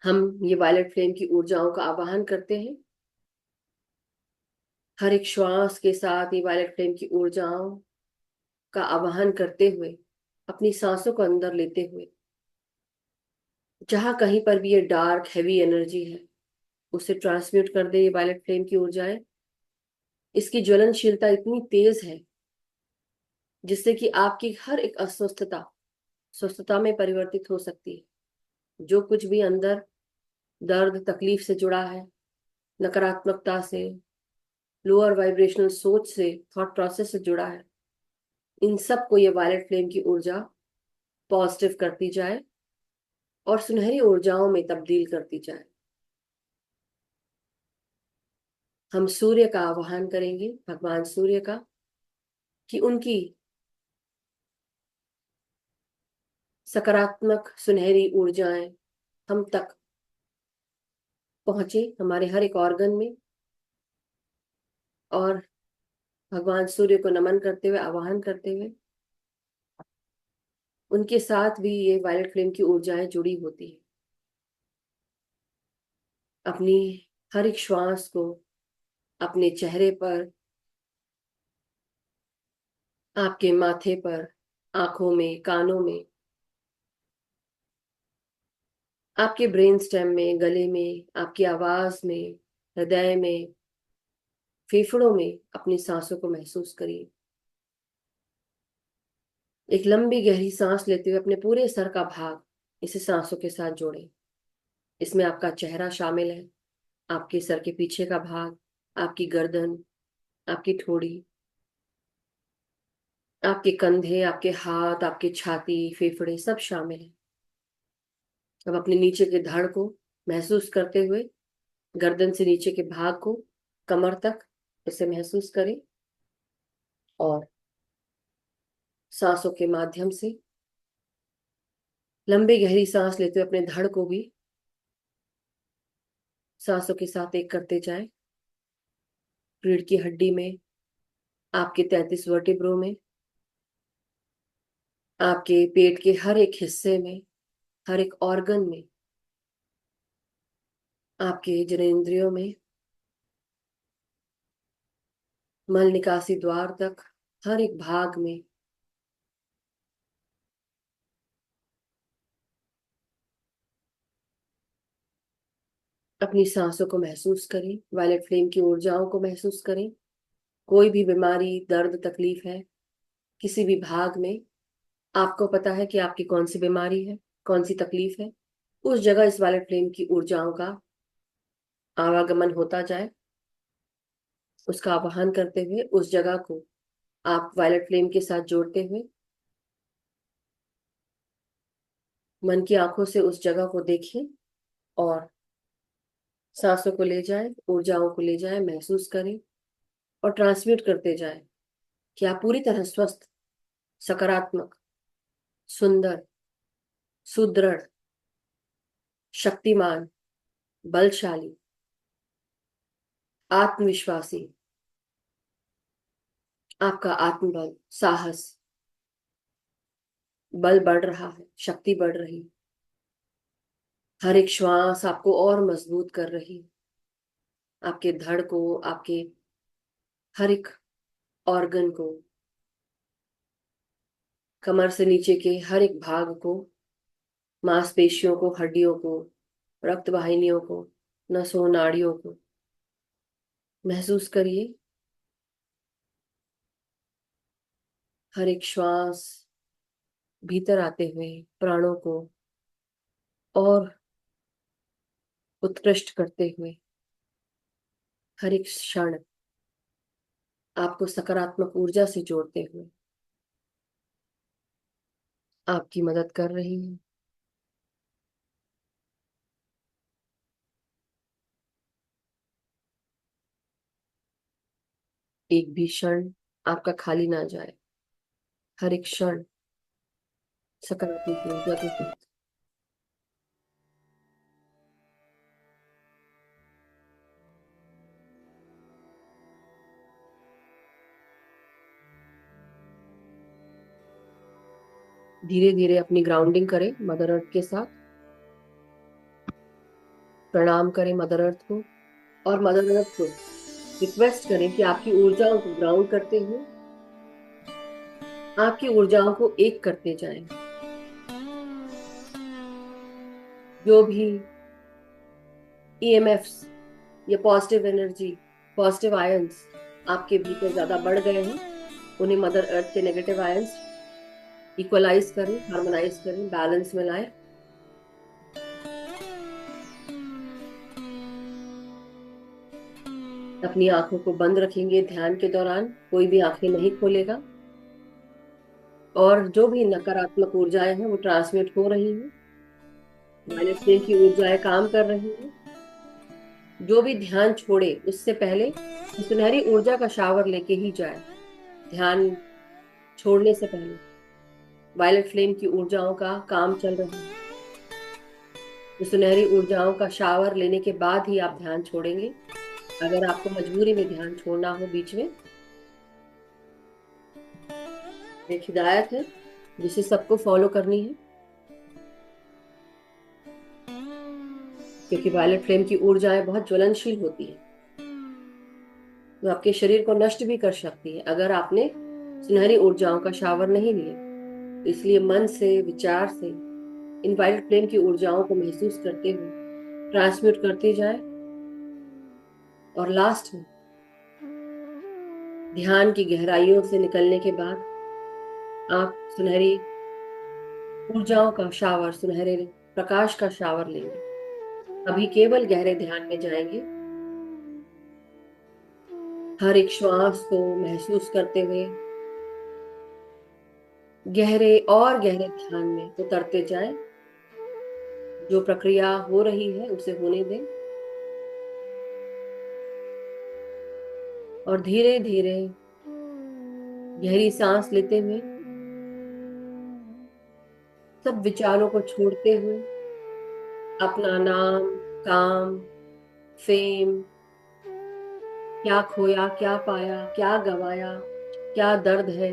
हम ये वायलेट फ्लेम की ऊर्जाओं का आवाहन करते हैं। हर एक श्वास के साथ ये वायलेट फ्लेम की ऊर्जाओं का आवाहन करते हुए, अपनी सांसों को अंदर लेते हुए, जहां कहीं पर भी ये डार्क हैवी एनर्जी है, उसे ट्रांसम्यूट कर दे ये वायलेट फ्लेम की ऊर्जाएं। इसकी ज्वलनशीलता इतनी तेज है जिससे कि आपकी हर एक अस्वस्थता स्वस्थता में परिवर्तित हो सकती है। जो कुछ भी अंदर दर्द तकलीफ से जुड़ा है, नकारात्मकता से, लोअर वाइब्रेशनल सोच से, थॉट प्रोसेस से जुड़ा है, इन सब को ये वायलेट फ्लेम की ऊर्जा पॉजिटिव करती जाए और सुनहरी ऊर्जाओं में तब्दील करती जाए। हम सूर्य का आवाहन करेंगे, भगवान सूर्य का, कि उनकी सकारात्मक सुनहरी ऊर्जाएं हम तक पहुंचे, हमारे हर एक ऑर्गन में। और भगवान सूर्य को नमन करते हुए, आवाहन करते हुए, उनके साथ भी ये वायलेट फ्लेम की ऊर्जाएं जुड़ी होती है। अपनी हर एक श्वास को अपने चेहरे पर, आपके माथे पर, आंखों में, कानों में, आपके ब्रेन स्टेम में, गले में, आपकी आवाज में, हृदय में, फेफड़ों में अपनी सांसों को महसूस करिए। एक लंबी गहरी सांस लेते हुए अपने पूरे सर का भाग इसे सांसों के साथ जोड़ें। इसमें आपका चेहरा शामिल है, आपके सर के पीछे का भाग, आपकी गर्दन, आपकी ठोड़ी, आपके कंधे, आपके हाथ, आपकी छाती, फेफड़े सब शामिल है। अब अपने नीचे के धड़ को महसूस करते हुए, गर्दन से नीचे के भाग को, कमर तक इसे महसूस करें और सांसों के माध्यम से लंबी गहरी सांस लेते हुए अपने धड़ को भी सांसों के साथ एक करते जाएं। रीढ़ की हड्डी में, आपके 33 वर्टिब्रो में, आपके पेट के हर एक हिस्से में, हर एक ऑर्गन में, आपके जननेंद्रियों में, मल निकासी द्वार तक, हर एक भाग में अपनी सांसों को महसूस करें, वायलेट फ्लेम की ऊर्जाओं को महसूस करें। कोई भी बीमारी, दर्द, तकलीफ है किसी भी भाग में, आपको पता है कि आपकी कौन सी बीमारी है, कौन सी तकलीफ है, उस जगह इस वायलेट फ्लेम की ऊर्जाओं का आवागमन होता जाए। उसका आवाहन करते हुए उस जगह को आप वायलेट फ्लेम के साथ जोड़ते हुए मन की आंखों से उस जगह को देखें और सांसों को ले जाएं, ऊर्जाओं को ले जाएं, महसूस करें और ट्रांसम्यूट करते जाएं कि आप पूरी तरह स्वस्थ, सकारात्मक, सुंदर, सुदृढ़, शक्तिमान, बलशाली, आत्मविश्वासी, आपका आत्मबल, साहस, बल बढ़ रहा है, शक्ति बढ़ रही है। हर एक श्वास आपको और मजबूत कर रही है, आपके धड़ को, आपके हर एक ऑर्गन को, कमर से नीचे के हर एक भाग को, मांसपेशियों को, हड्डियों को, रक्त वाहिनियों को, नसों नाड़ियों को महसूस करिए। हर एक श्वास भीतर आते हुए प्राणों को और उत्कृष्ट करते हुए हर एक क्षण आपको सकारात्मक ऊर्जा से जोड़ते हुए आपकी मदद कर रही है। एक भी क्षण आपका खाली ना जाए, हर एक क्षण सकारात्मक ऊर्जा के साथ। धीरे धीरे अपनी ग्राउंडिंग करें मदर अर्थ के साथ, प्रणाम करें मदर अर्थ को और मदर अर्थ को रिक्वेस्ट करें कि आपकी ऊर्जाओं को ग्राउंड करते हुए आपकी ऊर्जाओं को एक करते जाएं। जो भी ईएमएफ्स या पॉजिटिव एनर्जी, पॉजिटिव आयंस आपके भीतर ज्यादा बढ़ गए हैं, उन्हें मदर अर्थ के नेगेटिव आयंस इक्वलाइज करें, हार्मोनाइज करें, बैलेंस में लाएं। अपनी आंखों को बंद रखेंगे ध्यान के दौरान, कोई भी आंखें नहीं खोलेगा। और जो भी नकारात्मक ऊर्जाएं हैं वो ट्रांसमिट हो रही हैं, वायलेट फ्लेम की ऊर्जाएं काम कर रही हैं। जो भी ध्यान छोड़े उससे पहले सुनहरी ऊर्जा का शावर लेके ही जाए। ध्यान छोड़ने से पहले वायलेट फ्लेम की ऊर्जाओं का काम चल रहा है, तो सुनहरी ऊर्जाओं का शावर लेने के बाद ही आप ध्यान छोड़ेंगे। अगर आपको मजबूरी में ध्यान छोड़ना हो बीच में, एक हिदायत है जिसे सबको फॉलो करनी है, क्योंकि वायलेट फ्लेम की ऊर्जाएं बहुत ज्वलनशील होती है, तो आपके शरीर को नष्ट भी कर सकती है अगर आपने सुनहरी ऊर्जाओं का शावर नहीं लिया। इसलिए मन से, विचार से इन वायलेट फ्लेम की ऊर्जाओं को महसूस करते हुए ट्रांसम्यूट करते जाए। और लास्ट में ध्यान की गहराइयों से निकलने के बाद आप सुनहरी ऊर्जाओं का शावर, सुनहरे प्रकाश का शावर लेंगे। अभी केवल गहरे ध्यान में जाएंगे, हर एक श्वास को महसूस करते हुए गहरे और गहरे ध्यान में उतरते जाएं। जो प्रक्रिया हो रही है उसे होने दें और धीरे धीरे गहरी सांस लेते हुए सब विचारों को छोड़ते हुए अपना नाम, काम, फेम, क्या खोया, क्या पाया, क्या गवाया, क्या दर्द है,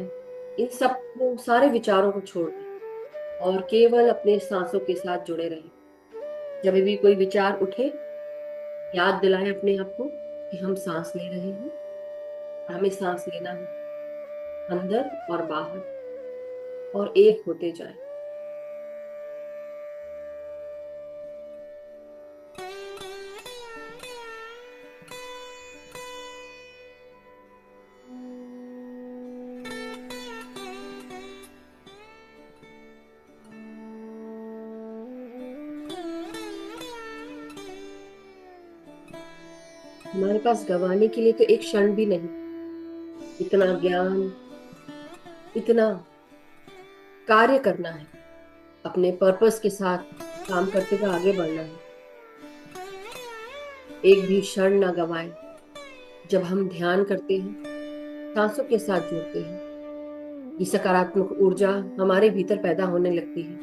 इन सब को, सारे विचारों को छोड़ दें और केवल अपने सांसों के साथ जुड़े रहें। जब भी कोई विचार उठे, याद दिलाएं अपने आप को कि हम सांस ले रहे हैं, हमें सांस लेना है अंदर और बाहर, और एक होते जाए। हमारे पास गंवाने के लिए तो एक क्षण भी नहीं। इतना ज्ञान, इतना कार्य करना है, अपने पर्पस के साथ काम करते हुए आगे बढ़ना है। एक भी क्षण ना गवाएं। जब हम ध्यान करते हैं, सांसों के साथ जुड़ते हैं, ये सकारात्मक ऊर्जा हमारे भीतर पैदा होने लगती है,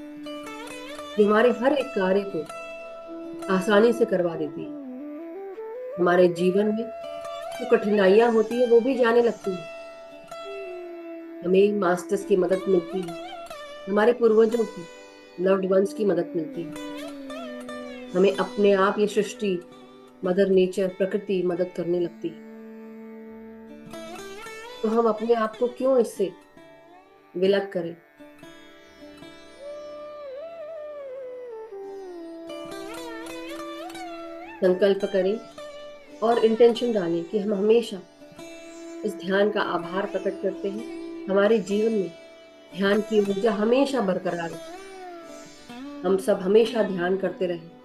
जो हमारे हर एक कार्य को आसानी से करवा देती है। हमारे जीवन में जो कठिनाइयां होती है वो भी जाने लगती है। हमें मास्टर्स की मदद मिलती है, हमारे पूर्वजों की, लव्ड वंस की मदद मिलती है। हमें अपने आप ये सृष्टि, मदर नेचर, प्रकृति मदद करने लगती है। तो हम अपने आप को क्यों इससे विलग करें। संकल्प करें और इंटेंशन डालें कि हम हमेशा इस ध्यान का आभार प्रकट करते हैं। हमारे जीवन में ध्यान की ऊर्जा हमेशा बरकरार रहे। हम सब हमेशा ध्यान करते रहें।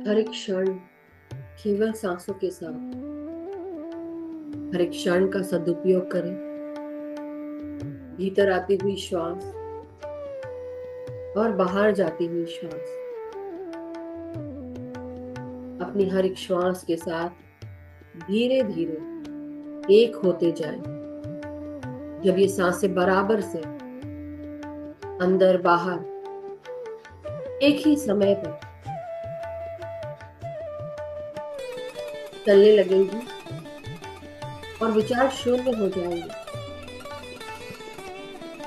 हर एक क्षण केवल सांसों के साथ, हर एक क्षण का सदुपयोग करें। भीतर आती हुई श्वास और बाहर जाती हुई श्वास, अपनी हर एक श्वास के साथ धीरे धीरे एक होते जाएं। जब ये सांसें बराबर से अंदर बाहर एक ही समय पर चलने लगेंगी और विचार शून्य हो जाएंगे,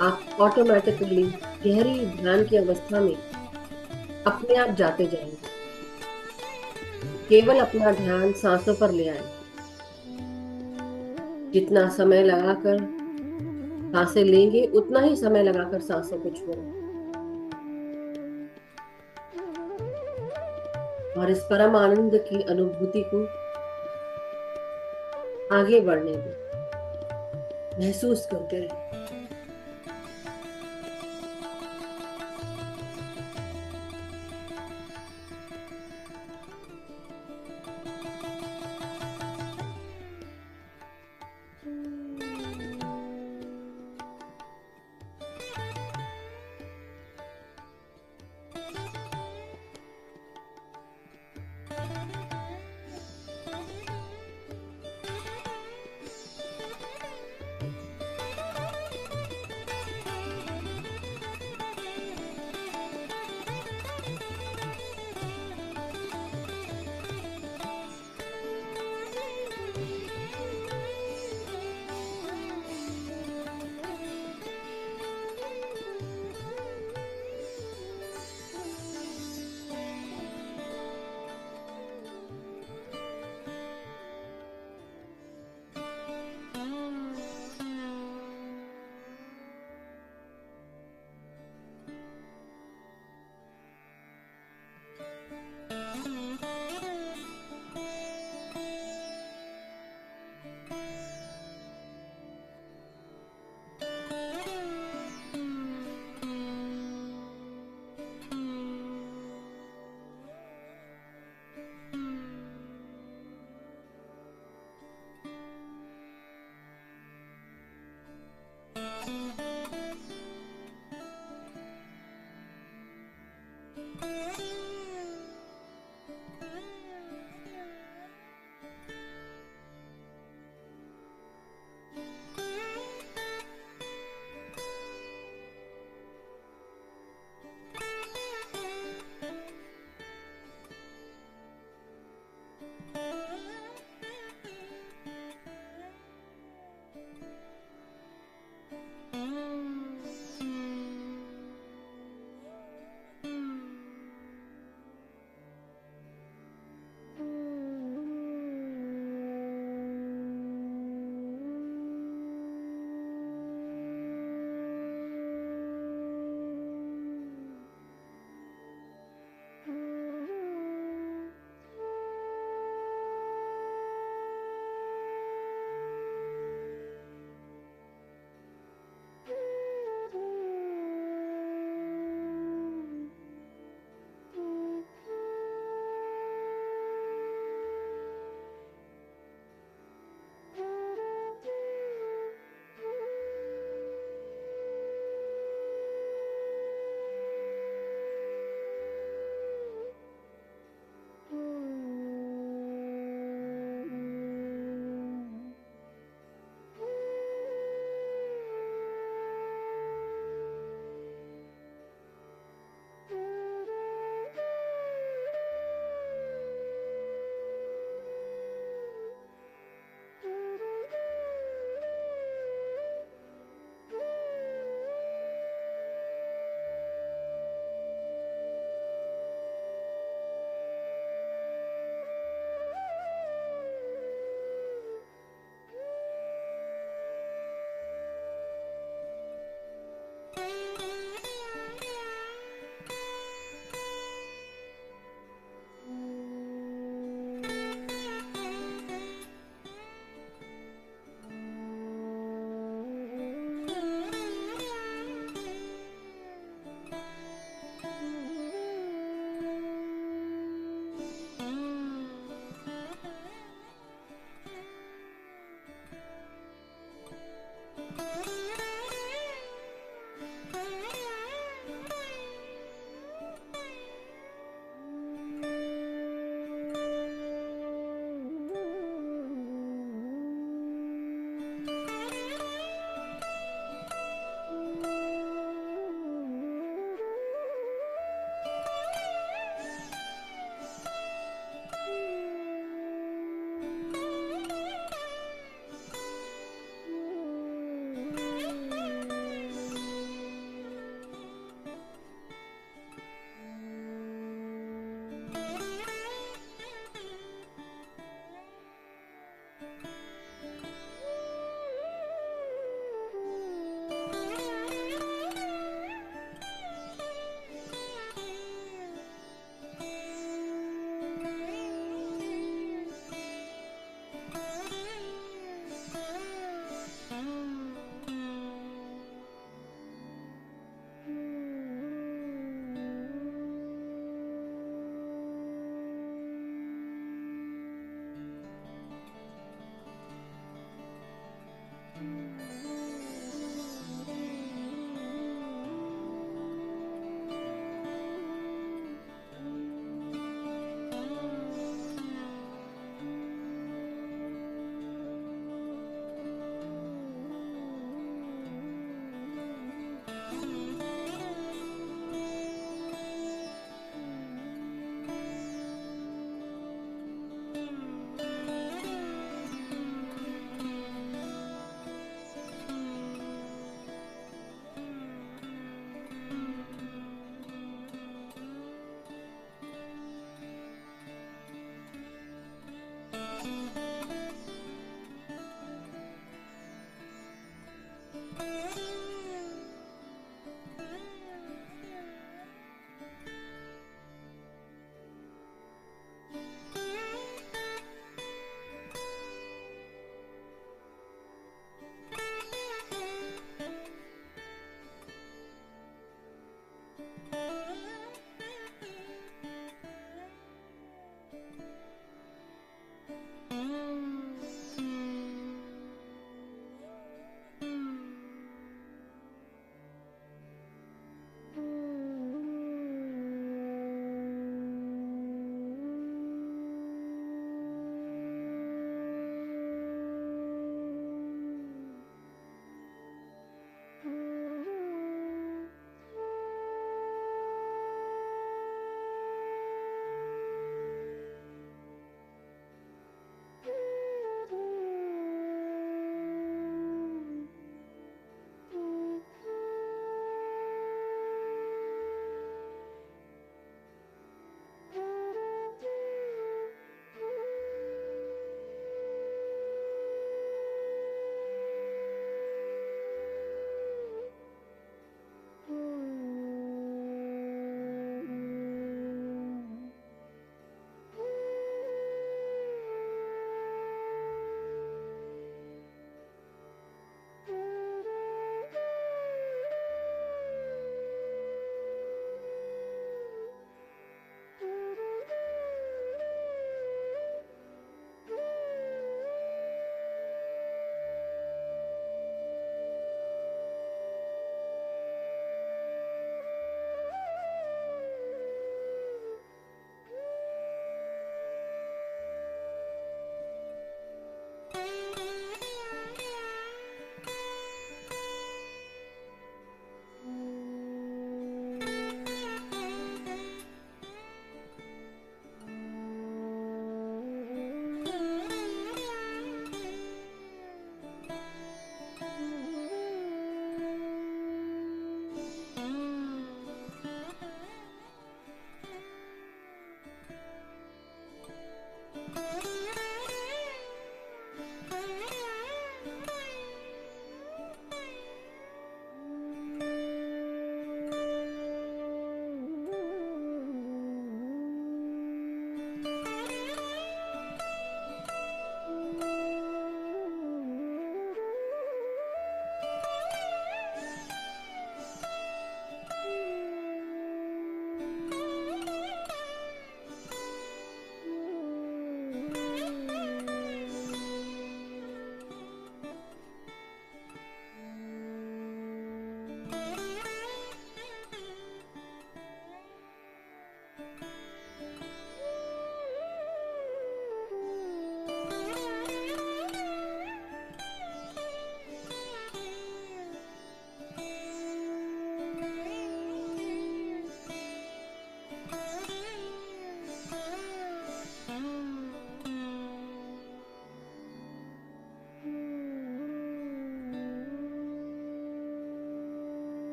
आप ऑटोमेटिकली गहरी ध्यान की अवस्था में अपने आप जाते जाएंगे। केवल अपना ध्यान सांसों पर ले आए। जितना समय लगाकर सांसें लेंगे उतना ही समय लगाकर सांसों को छोड़ें और इस परम आनंद की अनुभूति को आगे बढ़ने दें, महसूस करते रहें।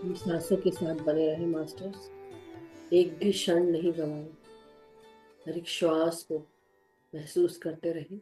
हम सांसों के साथ बने रहे मास्टर्स, एक भी क्षण नहीं गंवाए, हर एक श्वास को महसूस करते रहे।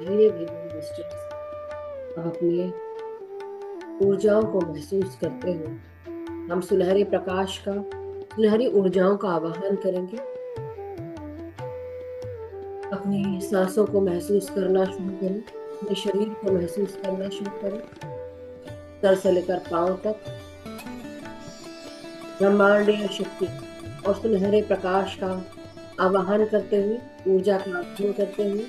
धीरे धीरे मास्टर्स अब अपनी ऊर्जाओं को महसूस करते हुए हम सुनहरे प्रकाश का, सुनहरी ऊर्जाओं का आवाहन करेंगे। अपनी सांसों को महसूस करना शुरू करें, अपने शरीर को महसूस करना शुरू करें। सर से लेकर पांव तक ब्रह्मांडीय शक्ति और सुनहरे प्रकाश का आवाहन करते हुए, ऊर्जा का आह्वान करते हुए,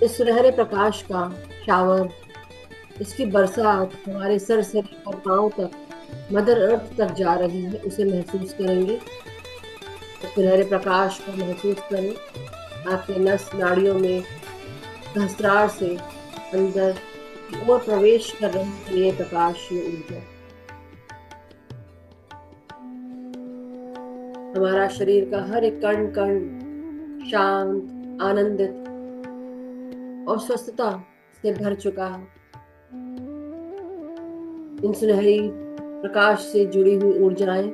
इस सुनहरे प्रकाश का शावर, इसकी बरसात हमारे सर से लेकर पांव तक, मदर अर्थ तक जा रही है, उसे महसूस करेंगे। उस सुनहरे प्रकाश को महसूस करें। आपके नस नाड़ियों में सहस्रार से अंदर की ओर प्रवेश कर रही है ये प्रकाश, ये ऊर्जा। हमारा शरीर का हर एक कण कण शांत, आनंदित और स्वस्थता से भर चुका है। इन सुनहरी प्रकाश से जुड़ी हुई ऊर्जाएं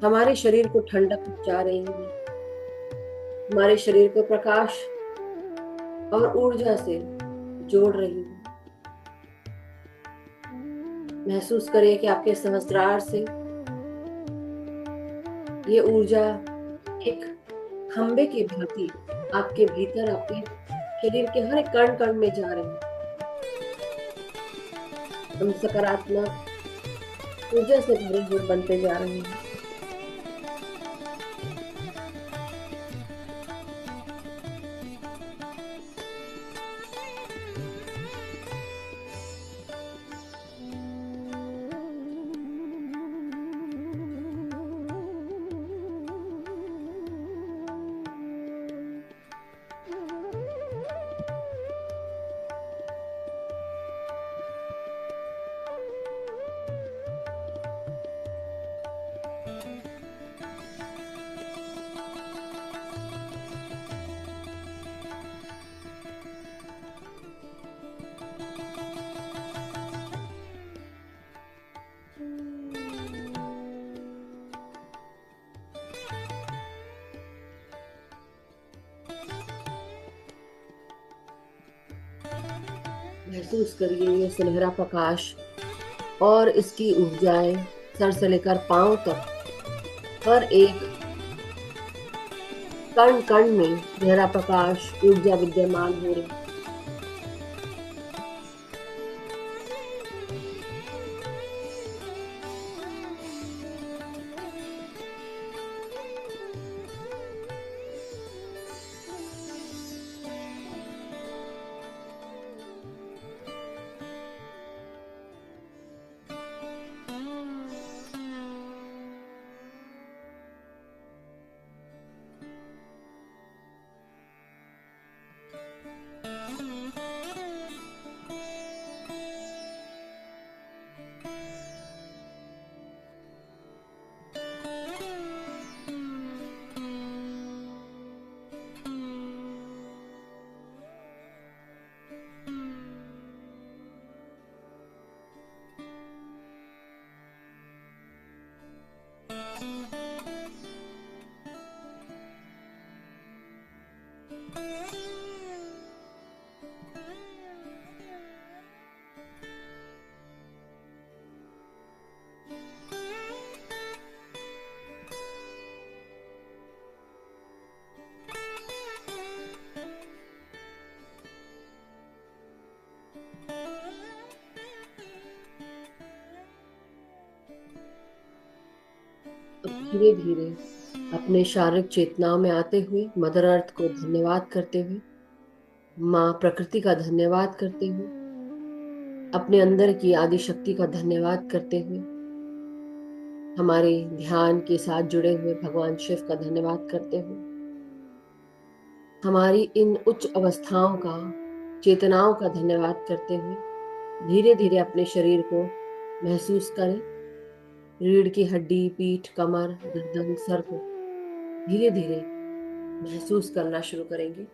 हमारे शरीर को ठंडक पहुंचा रही हैं, हमारे शरीर को प्रकाश और ऊर्जा से जोड़ रही है। महसूस करिए कि आपके सहस्त्रार से ये ऊर्जा एक खंबे की भांति आपके भीतर, आपके शरीर के हर एक कण कण में जा रही है। हम सकारात्मक ऊर्जा से भरे हुए बनते जा रहे हैं। महसूस करिए ये सुनहरा प्रकाश और इसकी ऊर्जाएं सर से लेकर पांव तक, हर एक कण कण में सुनहरा प्रकाश, ऊर्जा विद्यमान हो रही है। अब धीरे धीरे अपने शारीरिक चेतनाओं में आते हुए, मदर अर्थ को धन्यवाद करते हुए, माँ प्रकृति का धन्यवाद करते हुए, अपने अंदर की आदि शक्ति का धन्यवाद करते हुए, हमारे ध्यान के साथ जुड़े हुए भगवान शिव का धन्यवाद करते हुए, हमारी इन उच्च अवस्थाओं का, चेतनाओं का धन्यवाद करते हुए, धीरे धीरे अपने शरीर को महसूस करें। रीढ़ की हड्डी, पीठ, कमर, गर्दन, सर को धीरे धीरे महसूस करना शुरू करेंगे।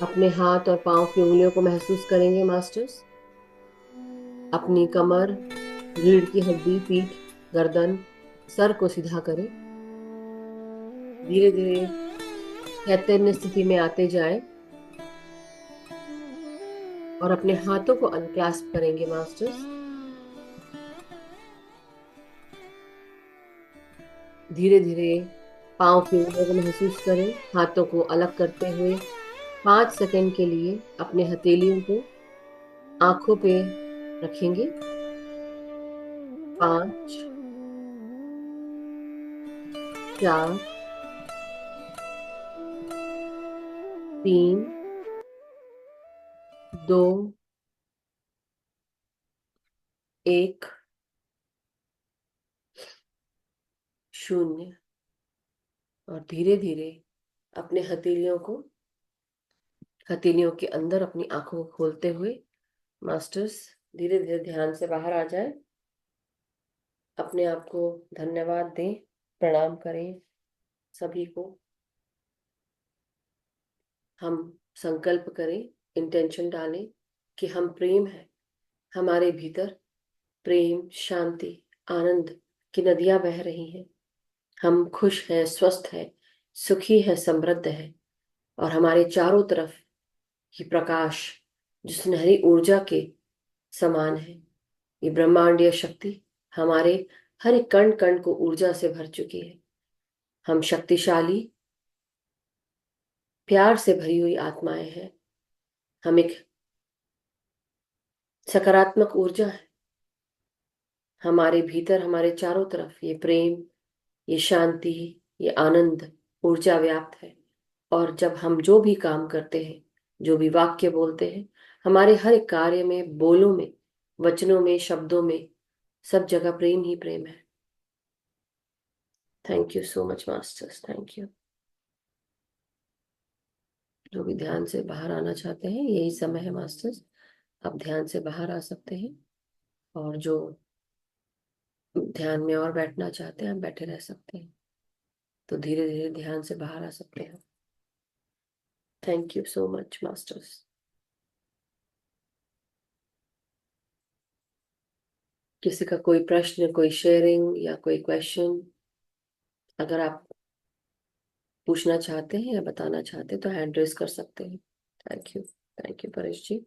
अपने हाथ और पांव की उंगलियों को महसूस करेंगे मास्टर्स। अपनी कमर, रीढ़ की हड्डी, पीठ, गर्दन, सर को सीधा करें। धीरे धीरे चैतन्य स्थिति में आते जाएं और अपने हाथों को अनक्लास्प करेंगे मास्टर्स। धीरे धीरे पांव की उंगलियों को महसूस करें, हाथों को अलग करते हुए 5 सेकंड के लिए अपने हथेलियों को आंखों पे रखेंगे। 5, 4, 3, 2, 1, 0। और धीरे धीरे अपने हथेलियों के अंदर अपनी आंखों को खोलते हुए मास्टर्स धीरे धीरे ध्यान से बाहर आ जाए। अपने आप को धन्यवाद दें, प्रणाम करें सभी को। हम संकल्प करें, इंटेंशन डालें कि हम प्रेम है। हमारे भीतर प्रेम, शांति, आनंद की नदियां बह रही हैं। हम खुश हैं, स्वस्थ हैं, सुखी हैं, समृद्ध हैं। और हमारे चारों तरफ ये प्रकाश जो सुनहरी ऊर्जा के समान है, ये ब्रह्मांडीय शक्ति हमारे हर एक कण कण को ऊर्जा से भर चुकी है। हम शक्तिशाली, प्यार से भरी हुई आत्माएं हैं। हम एक सकारात्मक ऊर्जा है। हमारे भीतर, हमारे चारों तरफ ये प्रेम, ये शांति, ये आनंद ऊर्जा व्याप्त है। और जब हम जो भी काम करते हैं, जो भी वाक्य बोलते हैं, हमारे हर एक कार्य में, बोलों में, वचनों में, शब्दों में, सब जगह प्रेम ही प्रेम है। Thank you so much masters, thank you. जो भी ध्यान से बाहर आना चाहते हैं, यही समय है मास्टर्स, आप ध्यान से बाहर आ सकते हैं। और जो ध्यान में और बैठना चाहते हैं, आप बैठे रह सकते हैं। तो धीरे धीरे ध्यान से बाहर आ सकते हैं। Thank you so much masters. किसी का कोई प्रश्न, कोई शेयरिंग या कोई क्वेश्चन अगर आप पूछना चाहते हैं या बताना चाहते हैं तो हैंड रेज कर सकते हैं। Thank you Paresh ji,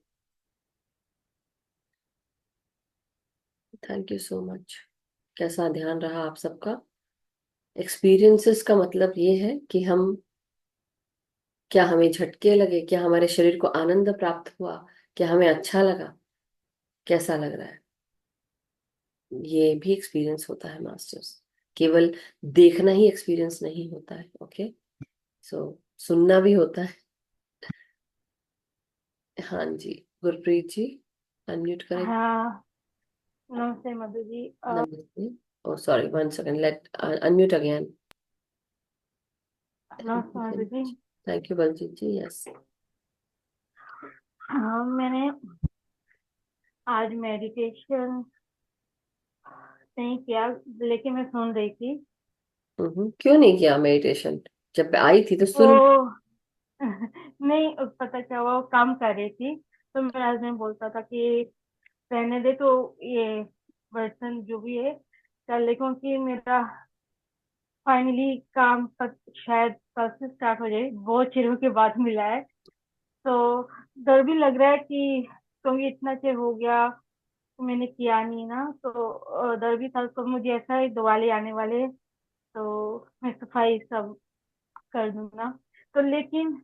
thank you so much. कैसा ध्यान रहा आप सबका? एक्सपीरियंसेस का मतलब ये है कि हम, क्या हमें झटके लगे, क्या हमारे शरीर को आनंद प्राप्त हुआ, क्या हमें अच्छा लगा, कैसा लग रहा है, ये भी एक्सपीरियंस होता है मास्टर्स। केवल देखना ही एक्सपीरियंस नहीं होता है। ओके, सो सुनना भी होता है। हाँ जी, गुरप्रीत जी अनम्यूट करें। हाँ, नमस्ते मधु जी। नमस्ते। Oh sorry, 1 second, let unmute again. नमस्ते Madhu ji. Thank you Baljeet ji. Yes, हाँ, मैंने आज मेडिटेशन नहीं किया, लेकिन मैं सुन रही थी। क्यों नहीं किया मेडिटेशन? जब आई थी तो सुन। तो नहीं, पता क्या हुआ, वो काम कर रही थी तो मेरा हस्बैंड बोलता था कि रहने दे, तो ये बर्तन जो भी है कर ले, क्योंकि मेरा फाइनली काम शायद कल से स्टार्ट हो जाए। बहुत चिरों के बाद मिला है, तो डर भी लग रहा है कि क्योंकि इतना चिर हो गया तो मैंने किया नहीं ना, तो डर भी था। तो मुझे ऐसा है दिवाली आने वाले है, तो मैं सफाई सब कर दूंगा। तो लेकिन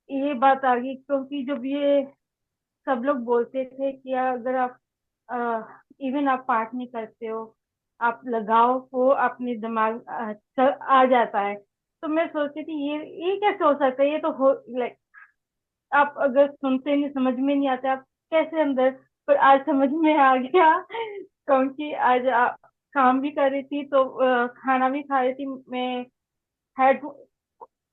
ये बात आ गई, क्योंकि जब ये सब लोग बोलते थे कि अगर आप इवन आप पाठ नहीं करते हो, आप लगाओ वो अपने दिमाग आ जाता है। तो मैं सोचती थी ये कैसे हो सकता है, ये तो हो लाइक आप अगर सुनते नहीं, समझ में नहीं आते, आप कैसे अंदर। पर आज समझ में आ गया, क्योंकि आज काम भी कर रही थी तो खाना भी खा रही थी मैं। हेडफोन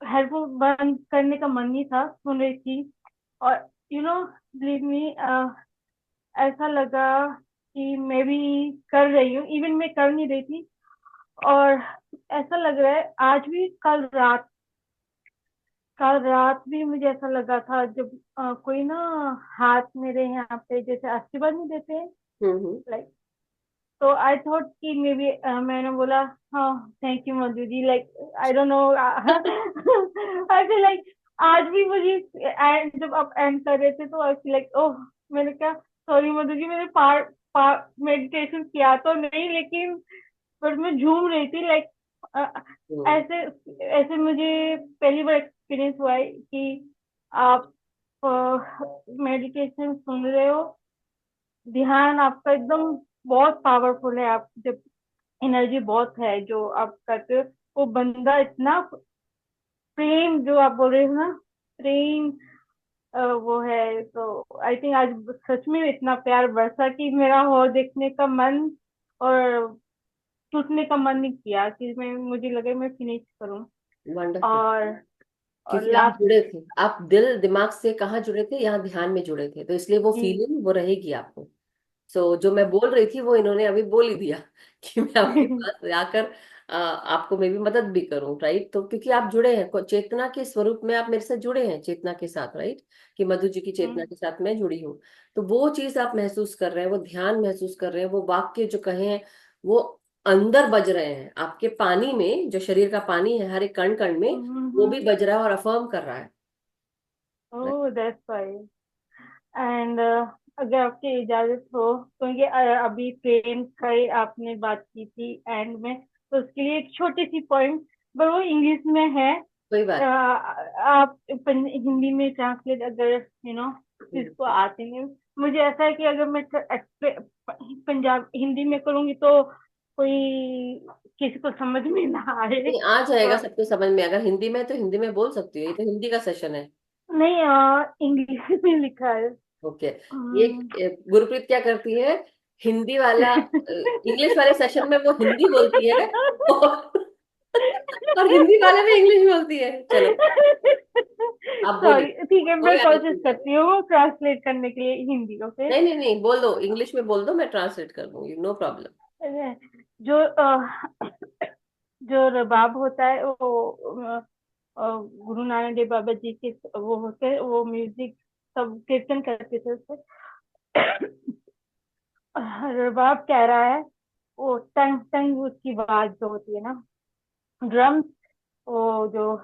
हेडफोन बंद करने का मन नहीं था, सुन रही थी। और यू नो बिलीव मी, ऐसा लगा कि मैं भी कर रही हूँ, इवन मैं कर नहीं रही थी। और ऐसा लग रहा है आज भी, कल रात कल रात भी मुझे ऐसा लगा था जब कोई ना हाथ मेरे यहाँ पे जैसे आशीर्वाद नहीं देते हैं, हम्म। लाइक, तो आई थॉट कि मे बी मैंने बोला हाँ thank you Madhu ji, like I don't know, I feel like आज भी मुझे जब आप एंड कर रहे थे तो आई फील लाइक ओह, मैंने कहा सॉरी मधु जी, मैंने पार्ट पार्ट मेडिटेशन किया तो नहीं, लेकिन पर मैं झूम रही थी, लाइक हम्म। ऐसे ऐसे मुझे पहली बार एक्सपीरियंस हुआ है कि आप मेडिटेशन सुन रहे हो, ध्यान आपका एकदम बहुत पावरफुल है, आप जब एनर्जी बहुत है जो आप करते हो, वो बंदा इतना प्रेम जो आप बोल रहे हो ना, प्रेम वो है, तो आई थिंक आज सच में इतना प्यार बरसा कि मेरा हो देखने का मन और टूटने का मन नहीं किया कि मैं, मुझे लगे मैं फिनिश करूं। वंडरफुल। और क्योंकि आप लास्ट। जुड़े थे, आप दिल दिमाग से कहाँ जुड़े थे, यहाँ ध्यान में जुड़े थे, तो इसलिए वो जी। फीलिंग वो रहेगी आपको। सो जो मैं बोल रही थी वो इन्होंने अभी बोल ही दिया कि मैं आपके पास आकर आपको मैं भी मदद भी करूं, राइट। तो क्योंकि आप जुड़े हैं चेतना के स्वरूप में, आप मेरे से जुड़े हैं चेतना के साथ, राइट, कि मधु जी की चेतना के साथ मैं जुड़ी हूँ। तो वो चीज आप महसूस कर रहे हैं, वो ध्यान महसूस कर रहे हैं, वो वाक्य जो कहे हैं वो अंदर बज रहे हैं आपके पानी में, जो शरीर का पानी है हर एक कण कण में, वो भी बज रहा है और अफर्म कर रहा है। Oh that's fine. एंड अगर आपकी इजाजत हो, क्योंकि अभी प्रेम का आपने बात की थी एंड में, तो उसके लिए एक छोटी सी पॉइंट, पर वो इंग्लिश में है, कोई बात आप हिंदी में ट्रांसलेट अगर नहीं। जिसको आते नहीं, मुझे ऐसा है कि अगर मैं पंजाब हिंदी में करूंगी तो कोई किसी को समझ में ना आए। नहीं, आ जाएगा सबको समझ में, अगर हिंदी में है तो हिंदी में बोल सकती हो, ये तो हिंदी का सेशन है। नहीं, इंग्लिश में लिखा है। ओके। हम्म। गुरप्रीत क्या करती है, हिंदी वाला इंग्लिश वाले सेशन में वो हिंदी बोलती है, और, और हिंदी वाले में इंग्लिश बोलती है। चलो आप बोलिए, सॉरी, ठीक है, मैं कोई आगे कोशिश नहीं है। करती हूँ ट्रांसलेट करने के लिए हिंदी, ओके। नहीं नहीं नहीं, बोल दो, इंग्लिश में बोल दो, मैं ट्रांसलेट कर दूंगी, नो प्रॉब्लम। जो जो रबाब होता है वो गुरु नानक देव बाबा जी के वो होते हैं, वो म्यूजिक सब कीर्तन करते थे उससे। रबाब कह रहा है, वो टंग टंग उसकी आवाज जो होती है ना, ड्रम, वो जो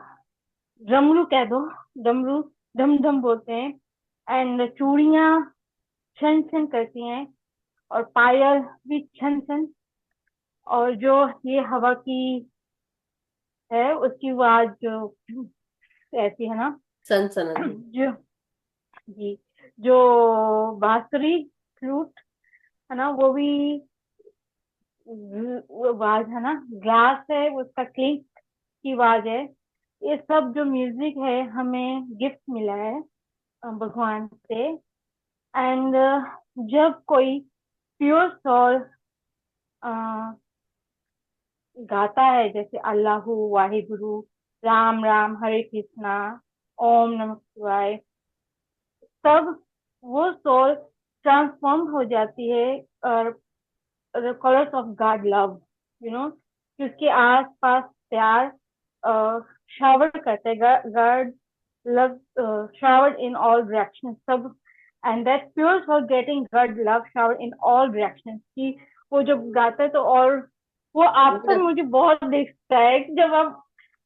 ड्रमरू कह दो, डमरू, धम धम बोलते हैं, एंड चूड़ियां छन छन करती हैं, और पायल भी छन छन, और जो ये हवा की है उसकी आवाज जो ऐसी है ना, सन सनन। जो, जी, जो बांसुरी फ्लूट है ना, वो भी वो आवाज है ना, ग्लास है उसका क्लिंक की आवाज है, ये सब जो म्यूजिक है हमें गिफ्ट मिला है भगवान से। एंड जब कोई प्योर सोल गाता है, जैसे अल्लाह वाहिगुरु, राम राम, हरे कृष्णा, ओम नमः शिवाय, तब वो सोल ट्रांसफॉर्म हो जाती है, और कलर्स ऑफ गॉड लव, उसके आस पास प्यार शावर करते, God love shower in all direction सब, and that pure for getting God love shower in all direction की, वो जब गाता है तो, और वो आपको मुझे बहुत दिखता है कि जब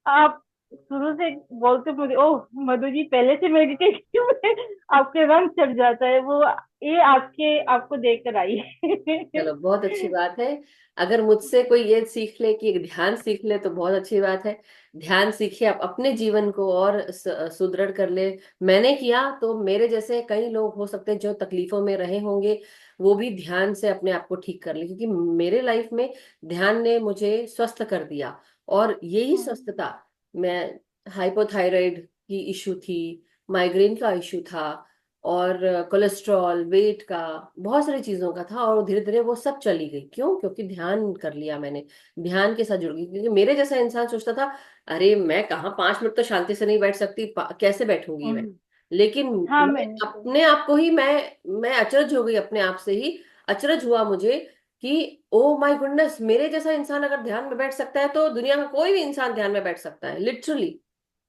आप शुरू से बोलते, मुझे ओह मधु जी पहले से मेडिटेशन में आपके रंग चढ़ जाता है, वो ये आपको देख कर आई है। चलो बहुत अच्छी बात है। अगर मुझसे कोई ये सीख ले कि ध्यान सीख ले तो बहुत अच्छी बात है। ध्यान सीखे, आप अपने जीवन को और सुदृढ़ कर ले। मैंने किया तो मेरे जैसे कई लोग हो सकते हैं जो तकलीफों में रहे होंगे, वो भी ध्यान से अपने आप को ठीक कर ले, क्योंकि मेरे लाइफ में ध्यान ने मुझे स्वस्थ कर दिया। और यही स्वस्थता, मैं हाइपोथायराइड की इशू थी, माइग्रेन का इशू था, और कोलेस्ट्रॉल, वेट का, बहुत सारी चीजों का था, और धीरे धीरे वो सब चली गई। क्यों? क्योंकि ध्यान कर लिया मैंने, ध्यान के साथ जुड़ गई। क्योंकि मेरे जैसा इंसान सोचता था, अरे मैं कहाँ 5 मिनट तो शांति से नहीं बैठ सकती, कैसे बैठूंगी मैं। लेकिन हाँ मैं मैंने तो। अपने आप को ही, मैं अचरज हो गई, अपने आप से ही अचरज हुआ मुझे कि ओ माय गुडनेस, मेरे जैसा इंसान अगर ध्यान में बैठ सकता है तो दुनिया का कोई भी इंसान ध्यान में बैठ सकता है, लिटरली।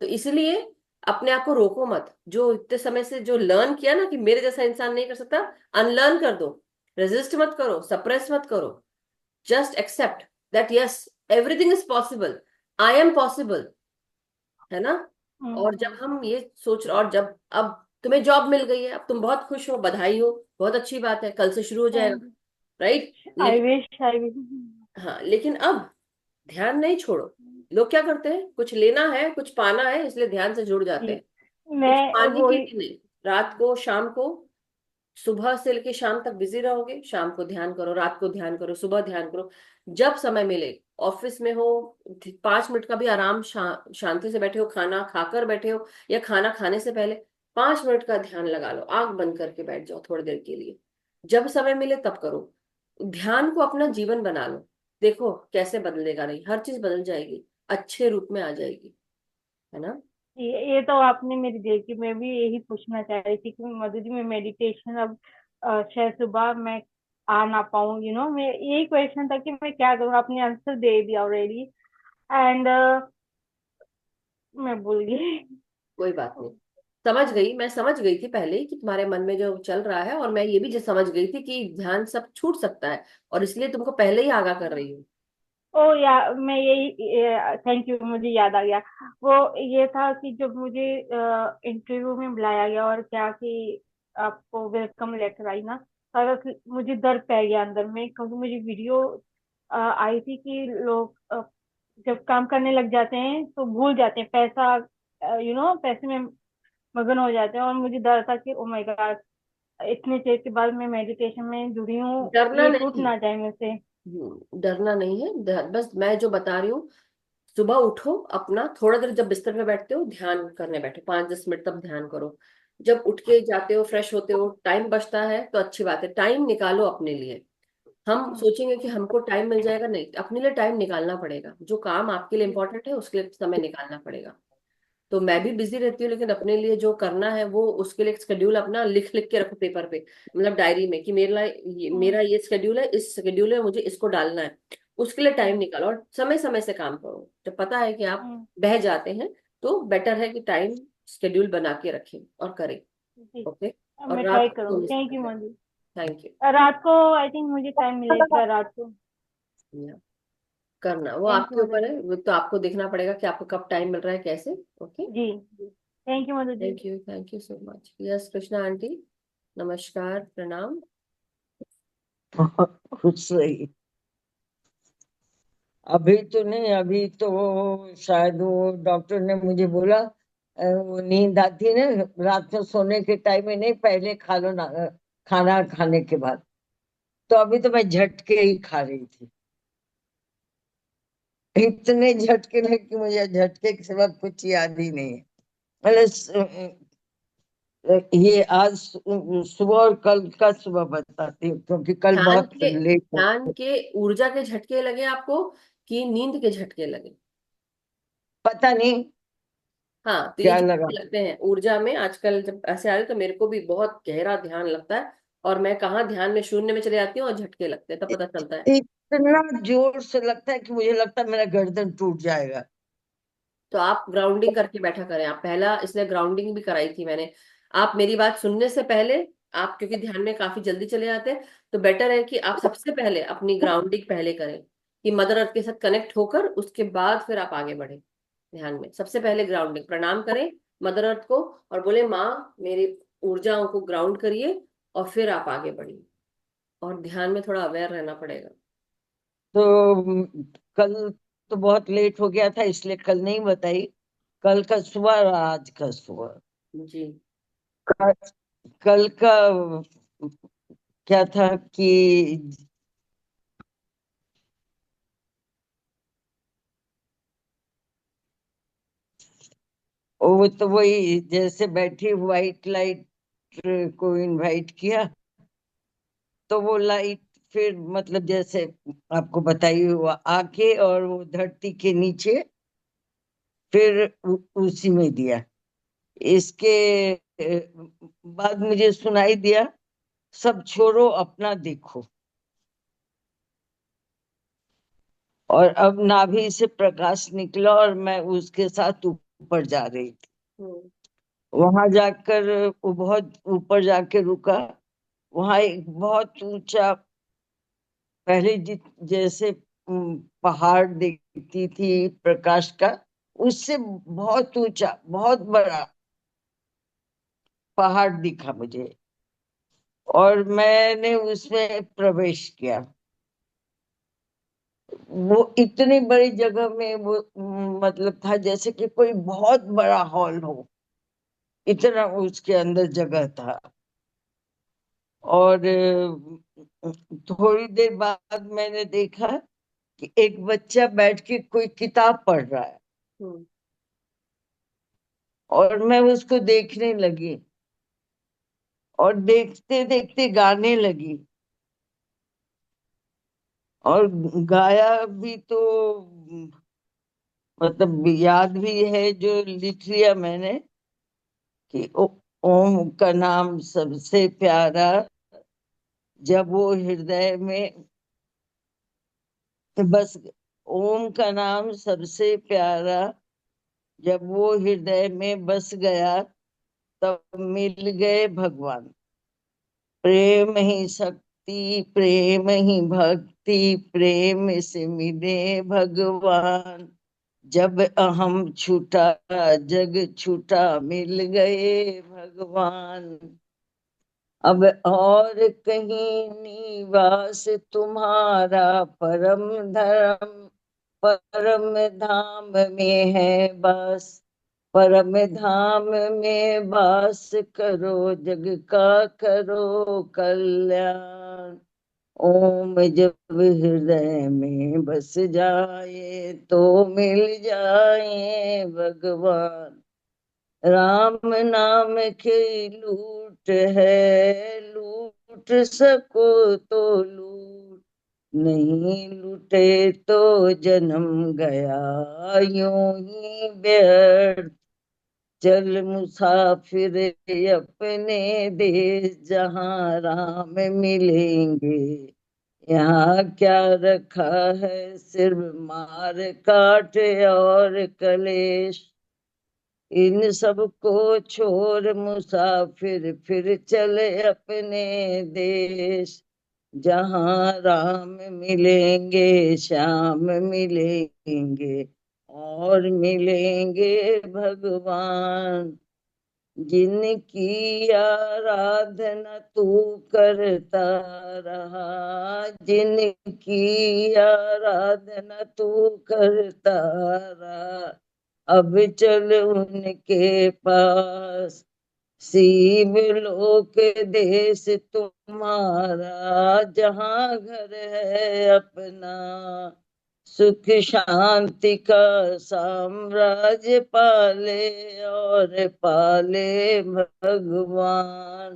तो इसलिए अपने आप को रोको मत। जो इतने समय से जो लर्न किया ना कि मेरे जैसा इंसान नहीं कर सकता, अनलर्न कर दो। रेजिस्ट मत करो, सप्रेस मत करो। Just accept that yes, everything is possible, I am possible, है ना। और जब हम ये सोच, और जब अब तुम्हें जॉब मिल गई है, अब तुम बहुत खुश हो, बधाई हो, बहुत अच्छी बात है, कल से शुरू हो जाएगा, थैंक राइट। आई लेकिन विश आई विश। हाँ, लेकिन अब ध्यान नहीं छोड़ो। लोग क्या करते हैं, कुछ लेना है, कुछ पाना है, इसलिए ध्यान से जुड़ जाते जी, हैं। कुछ मैं पाने के वही। लिए नहीं। रात को, शाम को, सुबह से लेके शाम तक बिजी रहोगे, शाम को ध्यान करो, रात को ध्यान करो, सुबह ध्यान करो, जब समय मिले। ऑफिस में हो, 5 मिनट का भी आराम, शांति से बैठे हो, खाना खाकर बैठे हो या खाना खाने से पहले 5 मिनट का ध्यान लगा लो, आंख बंद करके बैठ जाओ थोड़ी देर के लिए। जब समय मिले तब करो। ध्यान को अपना जीवन बना लो। देखो कैसे बदलेगा, नहीं, हर चीज बदल जाएगी, अच्छे रूप में आ जाएगी, है ना। ये तो आपने मेरी दिल की, मैं भी यही पूछना चाह रही थी कि मधु जी, मैं मेडिटेशन अब शायद सुबह मैं आ ना पाऊँ, मैं यही क्वेश्चन था कि मैं क्या करूँ। आपने आंसर दे दिया ऑलरेडी। एंड मैं भूल गई। कोई बात नहीं। समझ गई, मैं समझ गई थी पहले ही कि तुम्हारे मन में जो चल रहा है, और मैं ये भी जो समझ गई थी कि ध्यान सब छूट सकता है, और इसलिए तुमको पहले ही आगाह कर रही हूँ। ओ या मैं यही, थैंक यू, मुझे याद आ गया। वो ये था कि जब मुझे इंटरव्यू में बुलाया गया और क्या कि आपको वेलकम लेटर आई ना, पर मुझे दर्द पै गया अंदर में, क्योंकि मुझे वीडियो आई थी कि लोग जब काम करने लग जाते हैं तो भूल जाते हैं पैसा, पैसे में मगन हो जाते हैं। और मुझे डर था कि ओ माय गॉड, इतने देर के बाद मैं मेडिटेशन में जुड़ी हूँ, डरना ये टूट नहीं है। ना जाए मुझसे। डरना नहीं है, बस मैं जो बता रही हूँ, सुबह उठो, अपना थोड़ा देर जब बिस्तर पे बैठते हो ध्यान करने बैठो, 5-10 मिनट तक ध्यान करो। जब उठ के जाते हो, फ्रेश होते हो, टाइम बचता है तो अच्छी बात है, टाइम निकालो अपने लिए। हम सोचेंगे कि हमको टाइम मिल जाएगा, नहीं, अपने लिए टाइम निकालना पड़ेगा। जो काम आपके लिए इंपॉर्टेंट है उसके लिए समय निकालना पड़ेगा। तो मैं भी बिजी रहती हूँ, लेकिन अपने लिए जो करना है वो, उसके लिए शेड्यूल अपना लिख लिख के रखो पेपर पे, मतलब डायरी में, कि मेरा ये शेड्यूल है, इस शेड्यूल है, मुझे इसको डालना है। उसके लिए टाइम निकालो और समय समय से काम करो। जब पता है कि आप हम्म, बह जाते हैं, तो बेटर है कि टाइम शेड्यूल बना के रखें और करें। जी, ओके। अब और मैं ट्राई रात को करूंगी। सोने से थैंक यू पहले। मोदी। Thank you. रात को आई थिंक मुझे टाइम मिलेगा रात को। करना वो थैंक यू आपके मधु ऊपर जी। है, वो तो आपको देखना पड़ेगा कि आपको कब टाइम मिल रहा है, कैसे। ओके। जी जी, thank you Madhu ji. Thank you so much. Yes Krishna aunty, नमस्कार, प्रणाम। बहुत खुश रही। अभी तो नहीं, अभी तो शायद वो डॉक्टर ने मुझे बोला वो नींद आती है ना रात में सोने के टाइम में, नहीं पहले खा लो ना, खाना खाने के बाद। तो अभी तो मैं झटके ही खा रही थी। इतने झटके लगे कि मुझे झटके के सिवा कुछ याद ही नहीं है। मतलब ये आज सुबह और कल का सुबह बताती हूँ, क्योंकि कल ध्यान बहुत के लेट हो ध्यान के ऊर्जा के झटके लगे आपको, कि नींद के झटके लगे? पता नहीं हाँ, तो ये क्या लगा। झटके लगते हैं ऊर्जा में। आजकल जब ऐसे आ रहे तो मेरे को भी बहुत गहरा ध्यान लगता है, और मैं कहाँ ध्यान में शून्य में चले जाती हूँ और झटके लगते हैं, तब पता चलता है। इतना जोर से लगता है कि मुझे लगता है मेरा गर्दन टूट जाएगा। तो आप ग्राउंडिंग करके बैठा करें। आप पहला, इसलिए ग्राउंडिंग भी कराई थी मैंने। आप मेरी बात सुनने से पहले, आप क्योंकि ध्यान में काफी जल्दी चले जाते हैं, तो बेटर है कि आप सबसे पहले अपनी ग्राउंडिंग पहले करें, कि मदर अर्थ के साथ कनेक्ट होकर उसके बाद फिर आप आगे बढ़े। ध्यान में सबसे पहले ग्राउंडिंग, प्रणाम करें मदर अर्थ को, और बोले माँ मेरी ऊर्जाओं को ग्राउंड करिए, और फिर आप आगे बढ़िए। और ध्यान में थोड़ा अवेयर रहना पड़ेगा। तो कल तो बहुत लेट हो गया था, इसलिए कल नहीं बताई। कल का सुबह और आज का सुबह। जी। कल कल का क्या था कि वो तो वही, जैसे बैठी व्हाइट लाइट को इनवाइट किया, तो वो लाइट फिर मतलब जैसे आपको बताई वो आके और वो धरती के नीचे फिर उसी में दिया। इसके बाद मुझे सुनाई दिया, सब छोड़ो अपना देखो। और अब नाभि से प्रकाश निकला और मैं उसके साथ ऊपर जा रही थी। हम्म। वहां जाकर वो बहुत ऊपर जाके रुका। वहां एक बहुत ऊंचा, पहले जैसे पहाड़ दिखती थी प्रकाश का, उससे बहुत ऊंचा बहुत बड़ा पहाड़ दिखा मुझे। और मैंने उसमें प्रवेश किया। वो इतनी बड़ी जगह में वो मतलब था जैसे कि कोई बहुत बड़ा हॉल हो, इतना उसके अंदर जगह था। और थोड़ी देर बाद मैंने देखा कि एक बच्चा बैठ के कोई किताब पढ़ रहा है, हम्म। और मैं उसको देखने लगी और देखते देखते गाने लगी। और गाया भी तो मतलब याद भी है, जो लिख लिया मैंने कि ओम का नाम सबसे प्यारा, जब वो हृदय में बस, ओम का नाम सबसे प्यारा जब वो हृदय में बस गया, तब मिल गए भगवान। प्रेम ही शक्ति, प्रेम ही भक्ति, प्रेम से मिले भगवान। जब अहम छूटा, जग छूटा, मिल गए भगवान। अब और कहीं निवास तुम्हारा, परम धर्म परम धाम में है बस। परम धाम में वास करो, जग का करो कल्याण। ओम जब हृदय में बस जाए, तो मिल जाए भगवान। राम नाम की लूट है, लूट सको तो लूट, नहीं लूटे तो जन्म गया यूं ही व्यर्थ। चल मुसाफिर अपने देश, जहाँ राम मिलेंगे। यहाँ क्या रखा है, सिर्फ मार काट और कलेश। इन सब को छोड़ मुसाफिर फिर चले अपने देश, जहाँ राम मिलेंगे, श्याम मिलेंगे और मिलेंगे भगवान। जिनकी आराधना तू करता रहा, जिनकी आराधना तू करता रहा, अब चल उनके पास। शिव लोक देश तुम्हारा, जहाँ घर है अपना, सुख शांति का साम्राज्य पाले और पाले भगवान।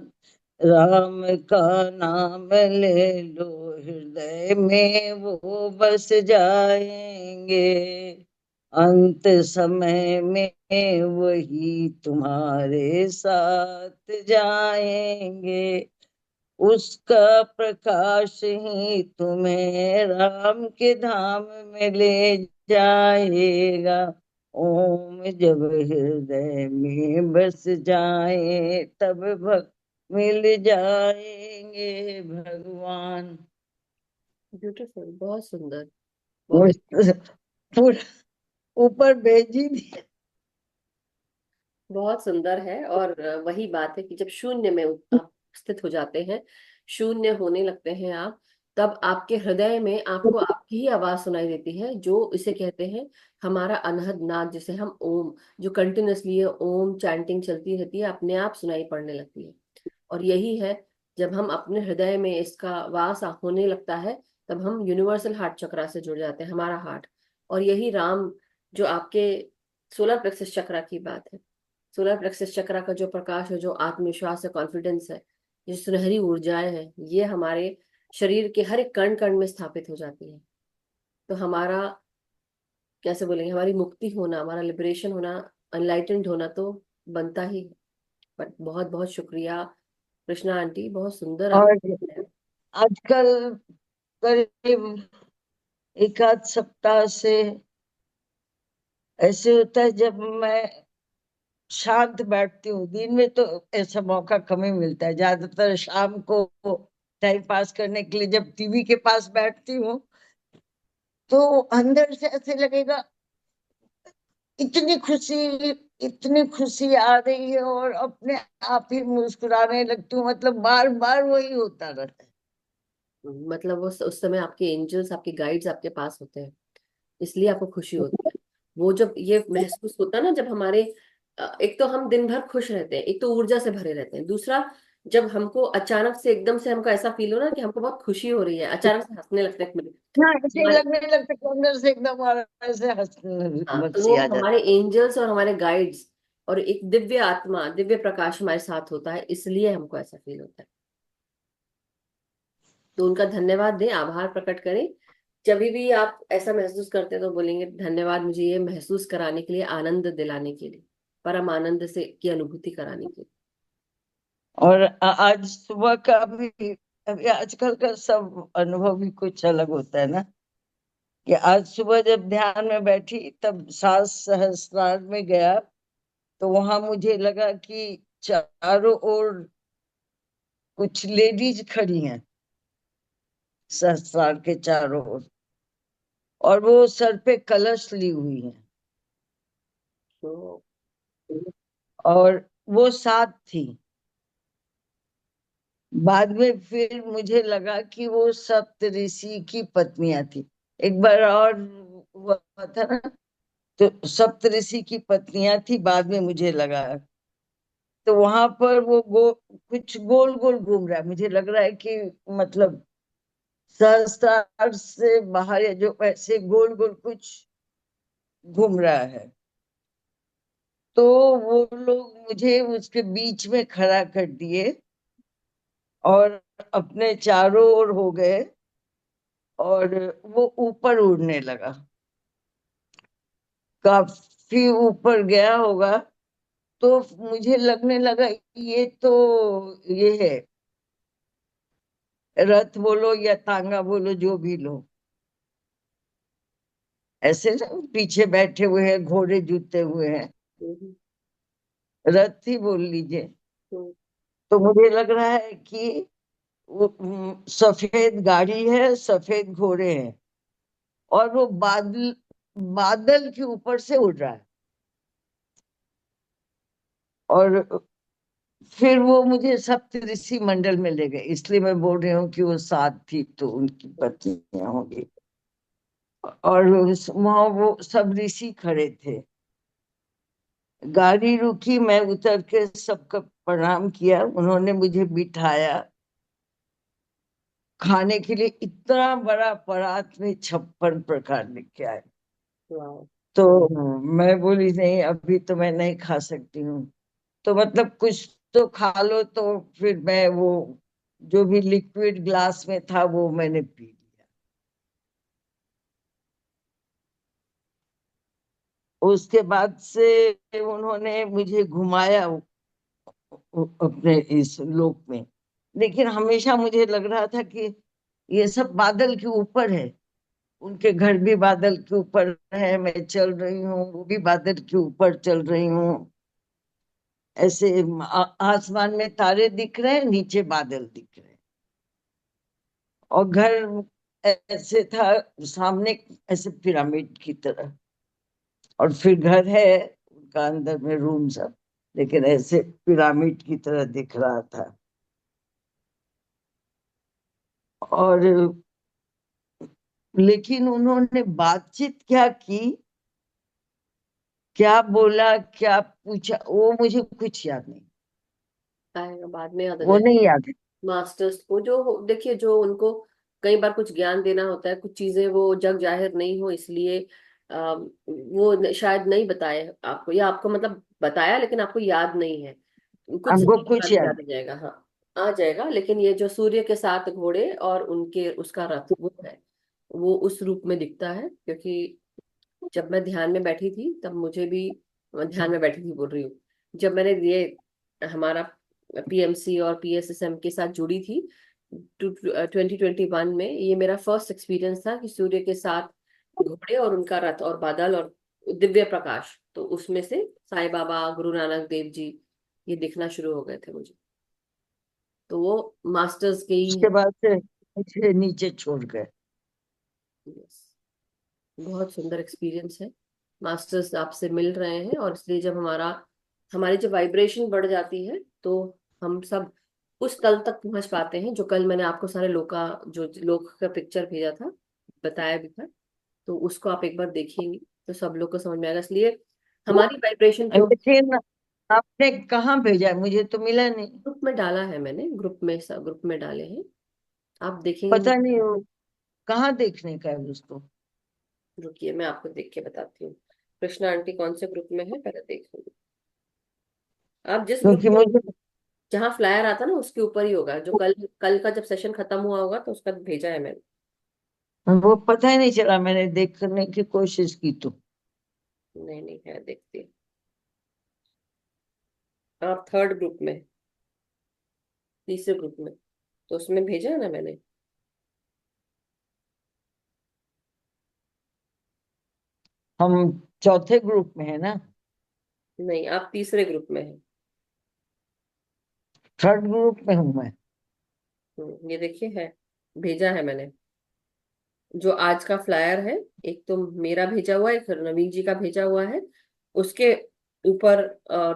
राम का नाम ले लो हृदय में, वो बस जाएंगे। अंत समय में वही तुम्हारे साथ जाएंगे। उसका प्रकाश ही तुम्हें राम के धाम में ले जाएगा। ओम जब हृदय में बस जाए, तब मिल जाएंगे भगवान। ब्यूटीफुल, बहुत सुंदर, वो बहुत पूरा ऊपर भेजी थी। बहुत सुंदर है। और वही बात है कि जब शून्य में आप स्थित हो जाते हैं, शून्य होने लगते हैं आप, तब आपके हृदय में आपको आपकी ही आवाज सुनाई देती है, जो इसे कहते हैं हमारा अनहद नाद, जिसे हम ओम, जो कंटिन्यूअसली है ओम चैंटिंग चलती रहती है, अपने आप सुनाई पड़ने लगती है। और यही है, जब हम अपने हृदय में इसका वास होने लगता है, तब हम यूनिवर्सल हार्ट चक्रा से जुड़ जाते हैं, हमारा हार्ट। और यही राम, जो आपके सोलर प्लेक्सस चक्रा की बात है, सोलर प्लेक्सस चक्रा का जो प्रकाश है, जो आत्मविश्वास है, कॉन्फिडेंस है, जो सुनहरी ऊर्जाएं हैं, ये हमारे शरीर के हर एक कण कण में स्थापित हो जाती है। तो हमारा, कैसे बोलेंगे, हमारी मुक्ति होना, हमारा लिबरेशन होना, अनलाइटेंड होना तो बनता ही है। बट बहुत बहुत शुक्रिया कृष्णा आंटी, बहुत सुंदर आप। और आजकल करीब एक आध सप्ताह से ऐसे होता है, जब मैं शांत बैठती हूँ। दिन में तो ऐसा मौका कम ही मिलता है, ज्यादातर शाम को टाइम पास करने के लिए जब टीवी के पास बैठती हूँ तो अंदर से ऐसे लगेगा इतनी खुशी, इतनी खुशी आ रही है और अपने आप ही मुस्कुराने लगती हूँ। मतलब बार बार वही होता रहता है। मतलब वो उस समय आपके एंजल्स, आपके गाइड्स आपके पास होते हैं, इसलिए आपको खुशी होती है। वो जब ये महसूस होता है ना, जब हमारे एक तो हम दिन भर खुश रहते हैं, एक तो ऊर्जा से भरे रहते हैं, दूसरा जब हमको अचानक से एकदम से हमको ऐसा फील हो ना कि हमको बहुत खुशी हो रही है, अचानक से हंसने लगते हैं हाँ, ऐसे हमारे, लगने लगता है कि अंदर से एकदम और ऐसे हाँ, तो हंसी वो आ हमारे जाती एंजल्स और हमारे गाइड्स और एक दिव्य आत्मा, दिव्य प्रकाश हमारे साथ होता है, इसलिए हमको ऐसा फील होता है। तो उनका धन्यवाद दें, आभार प्रकट करें। जब भी आप ऐसा महसूस करते हैं तो बोलेंगे धन्यवाद मुझे ये महसूस कराने के लिए, आनंद दिलाने के लिए, परम आनंद से की अनुभूति कराने के लिए। और आज सुबह का भी, अभी आजकल का सब अनुभव भी कुछ अलग होता है ना, कि आज सुबह जब ध्यान में बैठी तब सात सहस्त्रार में गया तो वहां मुझे लगा कि चारों ओर कुछ लेडीज खड़ी हैं, सहस्त्रार के चारों ओर, और वो सर पे कलश ली हुई हैं। तो और वो सात थी। बाद में फिर मुझे लगा कि वो सप्तऋषि की पत्नियां थी। एक बार और हुआ था ना, तो सप्तऋषि की पत्नियां थी, बाद में मुझे लगा। तो वहां पर वो कुछ गोल गोल घूम रहा है, मुझे लग रहा है कि मतलब सहस्त्रार से बाहर या जो ऐसे गोल गोल कुछ घूम रहा है। तो वो लोग मुझे उसके बीच में खड़ा कर दिए और अपने चारों ओर हो गए, और वो ऊपर उड़ने लगा। काफी ऊपर गया होगा, तो मुझे लगने लगा ये तो ये है, रथ बोलो या तांगा बोलो, जो भी लो, ऐसे ना पीछे बैठे हुए हैं, घोड़े जूते हुए हैं, हम्म, रथ ही बोल लीजिए। हम्म, तो मुझे लग रहा है कि वो सफेद गाड़ी है, सफेद घोड़े हैं, और वो बादल, बादल के ऊपर से उड़ रहा है। और फिर वो मुझे सप्तऋषि मंडल में ले गए, इसलिए मैं बोल रही हूँ कि वो सात थी तो उनकी पत्नियां होंगी। और वहां वो सब ऋषि खड़े थे। गाड़ी रुकी, मैं उतर के सबका प्रणाम किया, उन्होंने मुझे बिठाया। खाने के लिए इतना बड़ा परात में 56 प्रकार लेके आए। वाह, तो मैं बोली नहीं, अभी तो मैं नहीं खा सकती हूँ। तो मतलब कुछ तो खा लो। तो फिर मैं वो जो भी लिक्विड ग्लास में था वो मैंने पी लिया। उसके बाद से उन्होंने मुझे घुमाया अपने इस लोक में। लेकिन हमेशा मुझे लग रहा था कि ये सब बादल के ऊपर है, उनके घर भी बादल के ऊपर है, मैं चल रही हूँ वो भी बादल के ऊपर चल रही हूँ। ऐसे आसमान में तारे दिख रहे हैं, नीचे बादल दिख रहे हैं। और घर ऐसे था सामने, ऐसे पिरामिड की तरह। और फिर घर है उनका अंदर में रूम सब, लेकिन ऐसे पिरामिड की तरह दिख रहा था। और लेकिन उन्होंने बातचीत क्या की, क्या बोला, क्या पूछा, वो मुझे कुछ याद नहीं। आएगा बाद में याद आ वो जाए। नहीं याद है। मास्टर्स को जो देखिए, जो उनको कई बार कुछ ज्ञान देना होता है, कुछ चीजें वो जग जाहिर नहीं हो, इसलिए वो शायद नहीं बताए आपको, या आपको मतलब बताया लेकिन आपको याद नहीं है। कुछ हमको समय के कुछ बाद याद याद आ जाएगा, हाँ आ जाएगा। लेकिन ये जो सूर्य के साथ घोड़े और उनके उसका रथ, वो है, वो उस रूप में दिखता है। क्योंकि जब मैं ध्यान में बैठी थी तब मुझे भी, ध्यान में बैठी थी बोल रही हूँ, जब मैंने ये हमारा पीएमसी और पीएसएसएम के साथ जुड़ी थी 2021 में, ये मेरा फर्स्ट एक्सपीरियंस था कि सूर्य के साथ घोड़े और उनका रथ और बादल और दिव्य प्रकाश, तो उसमें से साईं बाबा, गुरु नानक देव जी ये दिखना शुरू हो गए थे मुझे। तो वो मास्टर्स के ही उसके बाद से मुझे नीचे छोड़ गए। Yes. बहुत सुंदर एक्सपीरियंस है। मास्टर्स आपसे मिल रहे हैं, और इसलिए जब हमारी जब वाइब्रेशन बढ़ जाती है तो हम सब उस तल तक पहुंच पाते हैं, जो कल मैंने आपको सारे लोक का पिक्चर भेजा था, बताया भी था। तो उसको आप एक बार देखेंगे तो सब लोग को समझ में आएगा। इसलिए हमारी वाइब्रेशन जो लेकिन आपने कहाँ भेजा है? मुझे तो मिला नहीं। ग्रुप में डाला है मैंने, ग्रुप में डाले हैं, आप देखेंगे। पता नहीं वो कहाँ देखने का है उसको। रुकिए, मैं आपको देख के बताती हूँ। कृष्णा आंटी कौन से ग्रुप में है, पहले देखूंगी। आप जिस ग्रुप क्योंकि में, मुझे जहाँ फ्लायर आता ना उसके ऊपर ही होगा, जो कल कल का जब सेशन खत्म हुआ होगा तो उसका भेजा है मैंने। वो पता ही नहीं चला, मैंने देखने की कोशिश की तो। नहीं नहीं है, देखती हैं। आप थर्ड ग्रुप में, तीसरे ग्रुप में, तो उसमें भेजा है ना मैंने। हम चौथे ग्रुप में है ना? नहीं, आप तीसरे ग्रुप में हैं। थर्ड ग्रुप में हूँ मैं। ये देखिए है, भेजा है मैंने। जो आज का फ्लायर है, एक तो मेरा भेजा हुआ है, एक नवीन जी का भेजा हुआ है। उसके ऊपर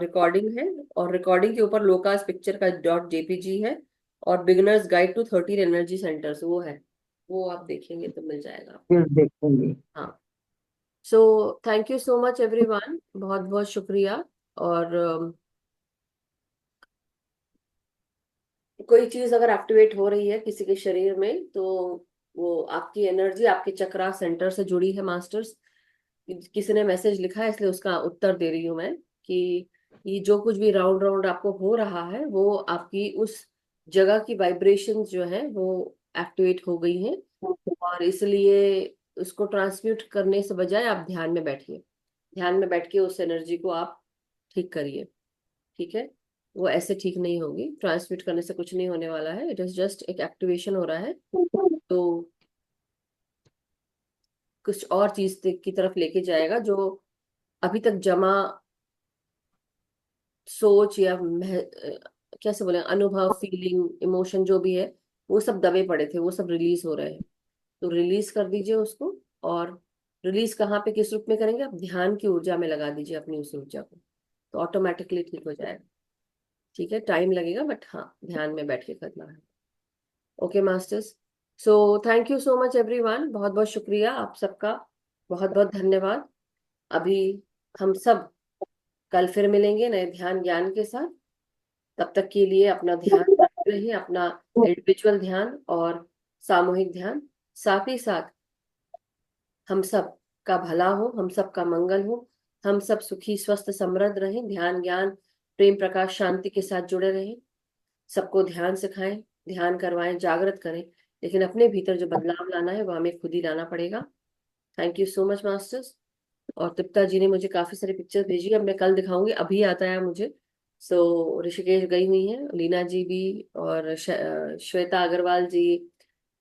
रिकॉर्डिंग है, और रिकॉर्डिंग के ऊपर लोकास पिक्चर का .jpg है, और beginners guide to 13 energy centres वो है। वो आप देखेंगे तो मिल जाएगा आपको। फिर देखेंगे। हाँ। So thank you so much everyone, बहुत बहुत शुक्रिया। और कोई चीज अगर एक्टिवेट हो रही है किसी के शरीर में, तो वो आपकी एनर्जी आपके चक्रा सेंटर से जुड़ी है मास्टर्स। किसी ने मैसेज लिखा है, इसलिए उसका उत्तर दे रही हूँ मैं, कि ये जो कुछ भी राउंड राउंड आपको हो रहा है, वो आपकी उस जगह की वाइब्रेशंस जो है वो एक्टिवेट हो गई हैं। और इसलिए उसको ट्रांसम्यूट करने से बजाय आप ध्यान में बैठिए, ध्यान में बैठ के उस एनर्जी को आप ठीक करिए। ठीक है, वो ऐसे ठीक नहीं होगी, ट्रांसमिट करने से कुछ नहीं होने वाला है, इट इज जस्ट एक एक्टिवेशन हो रहा है। तो कुछ और चीज की तरफ लेके जाएगा, जो अभी तक जमा सोच या कैसे बोले, अनुभव, फीलिंग, इमोशन जो भी है, वो सब दबे पड़े थे, वो सब रिलीज हो रहे हैं। तो रिलीज कर दीजिए उसको। और रिलीज कहाँ पे, किस रूप में करेंगे, आप ध्यान की ऊर्जा में लगा दीजिए अपनी उस ऊर्जा को, तो ऑटोमेटिकली ठीक हो जाएगा। ठीक है, टाइम लगेगा, बट हाँ, ध्यान में बैठ के करना है। Okay masters, so thank you so much everyone, बहुत बहुत शुक्रिया आप सबका, बहुत बहुत धन्यवाद। अभी हम सब कल फिर मिलेंगे नए ध्यान ज्ञान के साथ। तब तक के लिए अपना ध्यान रखते रहिए, अपना इंडिविजुअल ध्यान और सामूहिक ध्यान। साथ ही साथ हम सब का भला हो, हम सब का मंगल हो, हम सब सुखी स्वस्थ समृद्ध रहें, ध्यान ज्ञान प्रेम प्रकाश शांति के साथ जुड़े रहें। सबको ध्यान सिखाएं, ध्यान करवाएं, जागृत करें, लेकिन अपने भीतर जो बदलाव लाना है वो हमें खुद ही लाना पड़ेगा। Thank you so much masters. और तृप्ता जी ने मुझे काफी सारी पिक्चर्स भेजी, अब मैं कल दिखाऊंगी, अभी आता है मुझे। सो ऋषिकेश गई हुई है, लीना जी भी, और श्वेता अग्रवाल जी,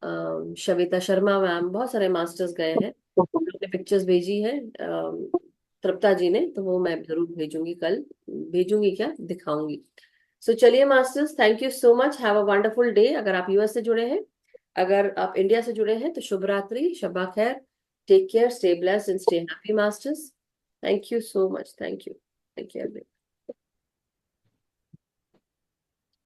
श्वेता शर्मा मैम, बहुत सारे मास्टर्स गए हैं, उन्होंने पिक्चर्स भेजी है तृप्ता जी ने, तो वो मैं जरूर भेजूंगी कल, भेजूंगी क्या, दिखाऊंगी। सो चलिए masters, thank you so much, have a wonderful day. अगर आप यूएस से जुड़े हैं, अगर आप इंडिया से जुड़े हैं, तो शुभ रात्रि, शब्बा खैर, take care, stay blessed and stay happy masters. Thank you so much, thank you, thank you.